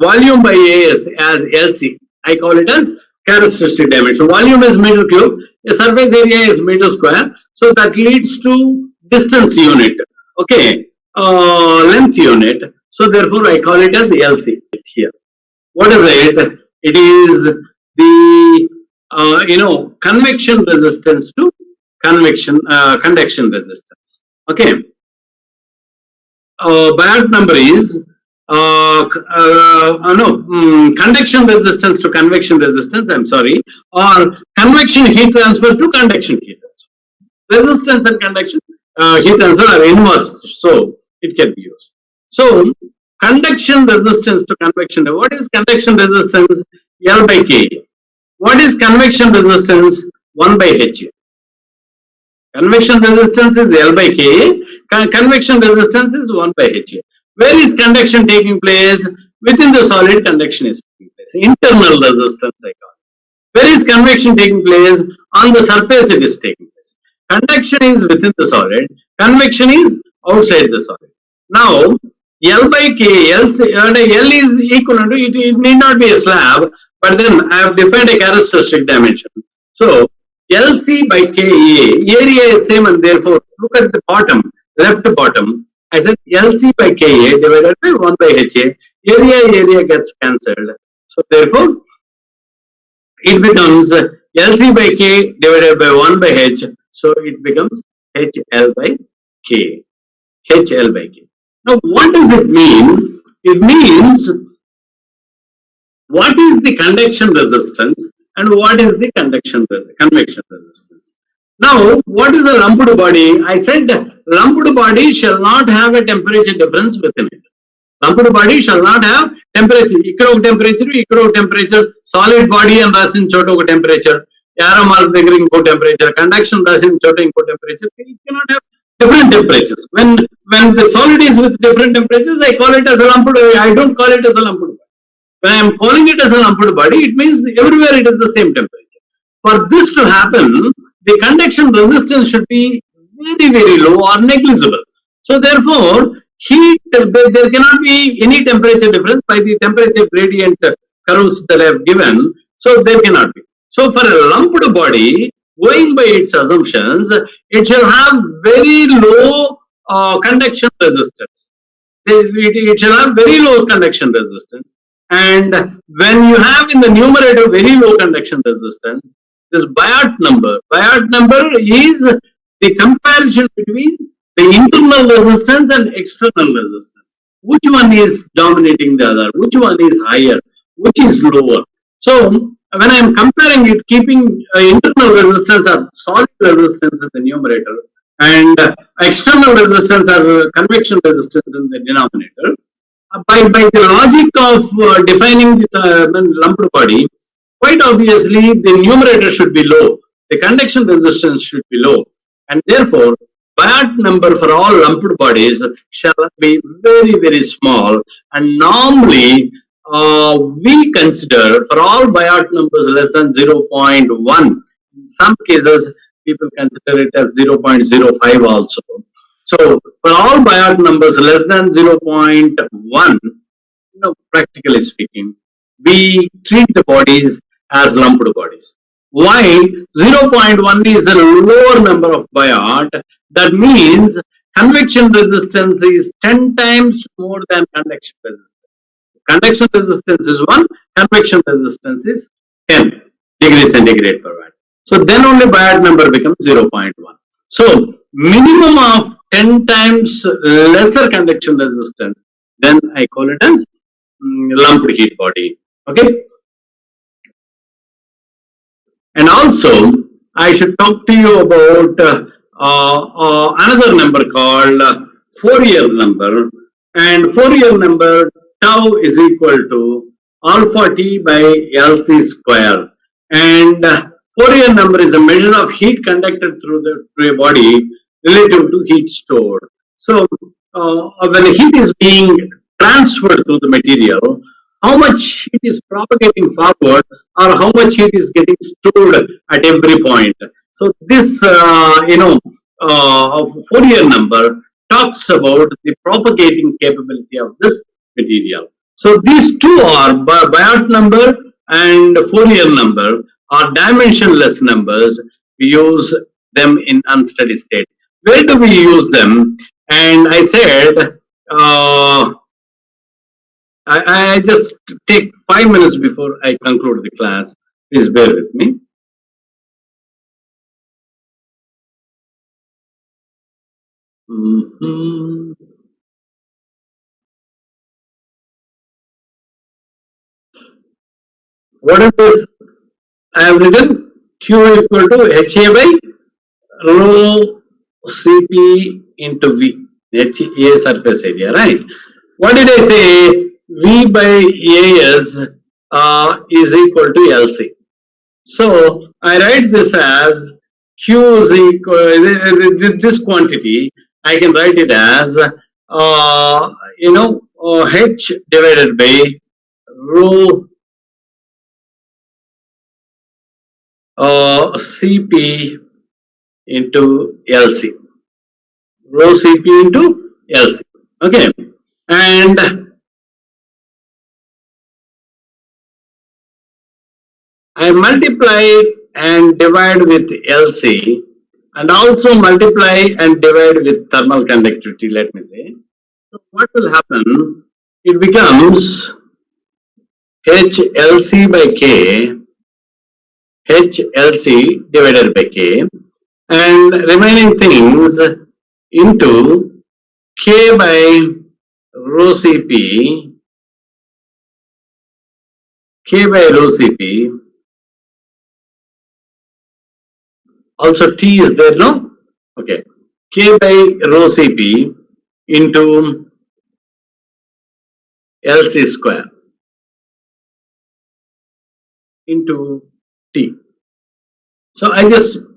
Volume by AS as LC. I call it as characteristic dimension. Volume is meter cube, a surface area is meter square, so that leads to distance unit, okay, length unit. So therefore I call it as LC here. What is it? It is the convection resistance to conduction resistance. Okay. Biot number is conduction resistance to convection resistance, I'm sorry, or convection heat transfer to conduction heat transfer. Resistance and conduction heat transfer are inverse, so it can be used. So conduction resistance to convection, what is conduction resistance? L by K. What is convection resistance? 1 by H. Convection resistance is L by K, convection resistance is 1 by H. Where is conduction taking place? Within the solid, conduction is taking place. Internal resistance, I call it. Where is convection taking place? On the surface, it is taking place. Conduction is within the solid. Convection is outside the solid. Now, L by K, L is equivalent to, it need not be a slab, but then I have defined a characteristic dimension. So, LC by KA, area is same, and therefore, look at the bottom, left bottom. I said LC by KA divided by 1 by HA. Area gets cancelled. So, therefore, it becomes LC by K divided by 1 by H. So, it becomes HL by K. HL by K. Now, what does it mean? It means what is the conduction resistance and what is the convection resistance. Now, what is a lumped body? I said lumped body shall not have a temperature difference within it. Lumped body shall not have temperature. Ikkada temperature, solid body and rasin choto temperature, arrow mark temperature, conduction rasin choto temperature. It cannot have different temperatures. When the solid is with different temperatures, I call it as a lumped body. I don't call it as a lumped body. When I am calling it as a lumped body, it means everywhere it is the same temperature. For this to happen, the conduction resistance should be very, very low or negligible. So therefore, heat, there cannot be any temperature difference by the temperature gradient curves that I have given. So there cannot be. So for a lumped body, going by its assumptions, it shall have very low conduction resistance. It shall have very low conduction resistance. And when you have in the numerator very low conduction resistance, this Biot number is the comparison between the internal resistance and external resistance. Which one is dominating the other? Which one is higher? Which is lower? So when I am comparing it, keeping internal resistance or solid resistance in the numerator and external resistance or convection resistance in the denominator, by the logic of defining the lumped body, quite obviously the numerator should be low, the conduction resistance should be low, and therefore Biot number for all lumped bodies shall be very, very small, and normally we consider for all Biot numbers less than 0.1. In some cases, people consider it as 0.05 also. So, for all Biot numbers less than 0.1, practically speaking, we treat the bodies as lumped bodies. Why? 0.1 is a lower number of Biot. That means convection resistance is 10 times more than conduction resistance. Conduction resistance is 1, convection resistance is 10 degrees centigrade per watt. So then only Biot number becomes 0.1. So minimum of 10 times lesser conduction resistance, then I call it as lumped heat body. Okay. And also, I should talk to you about another number called Fourier number, and Fourier number tau is equal to alpha t by LC square, and Fourier number is a measure of heat conducted through a body relative to heat stored. So when heat is being transferred through the material, how much heat is propagating forward or how much heat is getting stored at every point. So this Fourier number talks about the propagating capability of this material. So these two are Biot number and Fourier number are dimensionless numbers. We use them in unsteady state. Where do we use them? And I said I just take 5 minutes before I conclude the class. Please bear with me. What is this? I have written Q equal to HA by rho Cp into V. HA surface area, right? What did I say? V by AS is equal to LC. So I write this as Q is equal, this quantity, I can write it as H divided by rho CP into LC. Rho CP into LC. Okay. And I multiply and divide with LC and also multiply and divide with thermal conductivity, let me say. So what will happen? It becomes HLC by K, HLC divided by K, and remaining things into K by rho Cp, K by rho Cp, also T is there, no? Okay. K by rho Cp into LC square into T. So I just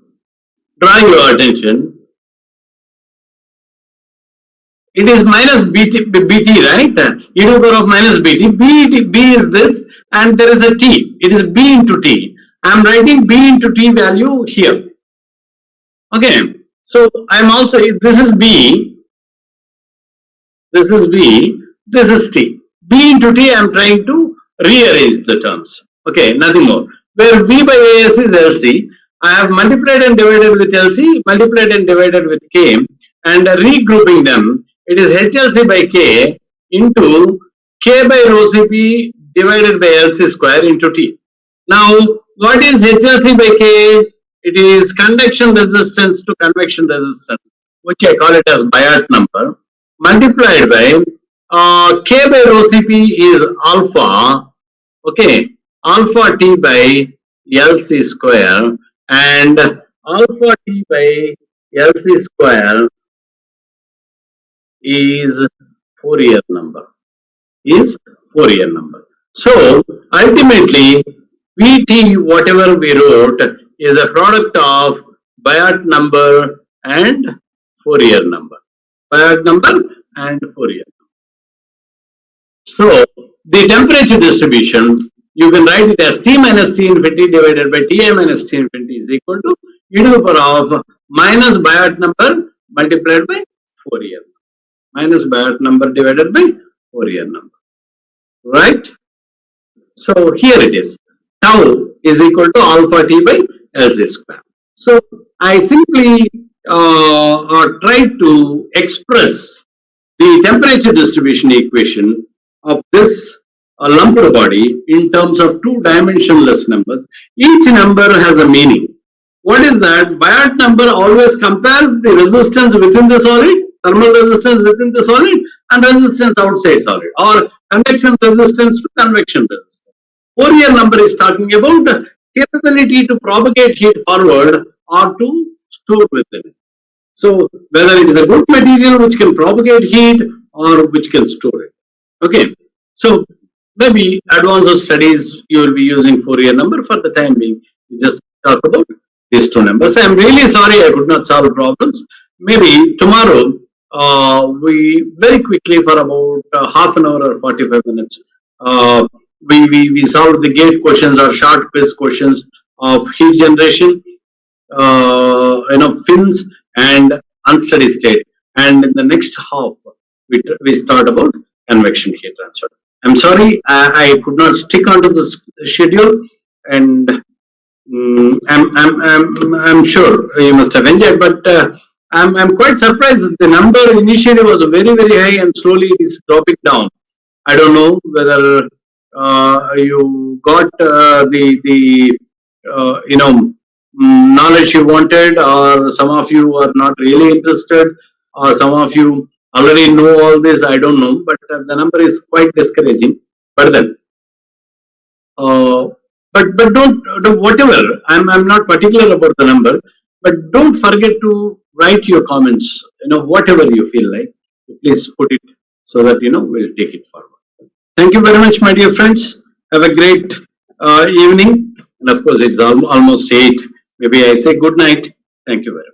draw your attention. It is minus BT, right? E to the power of minus BT. B is this, and there is a T. It is B into T. I am writing B into T value here. Okay. So I am also, this is B, this is B, this is T. B into T, I am trying to rearrange the terms. Okay, nothing more. Where V by AS is LC, I have multiplied and divided with LC, multiplied and divided with K, and regrouping them, it is HLC by K into K by rho Cp divided by LC square into T. Now, what is HLC by K? It is conduction resistance to convection resistance, which I call it as Biot number, multiplied by K by rho Cp is alpha, okay, alpha T by LC square, and alpha T by LC square is Fourier number, So ultimately, Vt, whatever we wrote, is a product of Biot number and Fourier number. Biot number and Fourier. So the temperature distribution, you can write it as T minus T infinity divided by Ti minus T infinity is equal to e to the power of minus Biot number multiplied by Fourier. Minus Biot number divided by Fourier number. Right? So here it is. Tau is equal to alpha T by LC square. So I simply try to express the temperature distribution equation of this lumped body in terms of two dimensionless numbers. Each number has a meaning. What is that? Biot number always compares the resistance within the solid, thermal resistance within the solid, and resistance outside solid, or convection resistance to convection resistance. Fourier number is talking about the capability to propagate heat forward or to store within it. So whether it is a good material which can propagate heat or which can store it. Okay. So maybe advanced studies you will be using Fourier number. For the time being, we just talk about these two numbers. I am really sorry I could not solve problems. Maybe tomorrow we very quickly for about half an hour or 45 minutes we solve the gate questions or short quiz questions of heat generation, fins and unsteady state, and in the next half we start about convection heat transfer. I'm sorry I could not stick onto this schedule, and I'm sure you must have enjoyed, but I'm quite surprised. The number initially was very high and slowly it is dropping down. I don't know whether you got the knowledge you wanted, or some of you are not really interested, or some of you already know all this. I don't know, but the number is quite discouraging. But then, but don't whatever. I'm not particular about the number, but don't forget to write your comments. Whatever you feel like, please put it so that we'll take it forward. Thank you very much, my dear friends. Have a great evening. And of course, it's almost 8. Maybe I say good night. Thank you very much.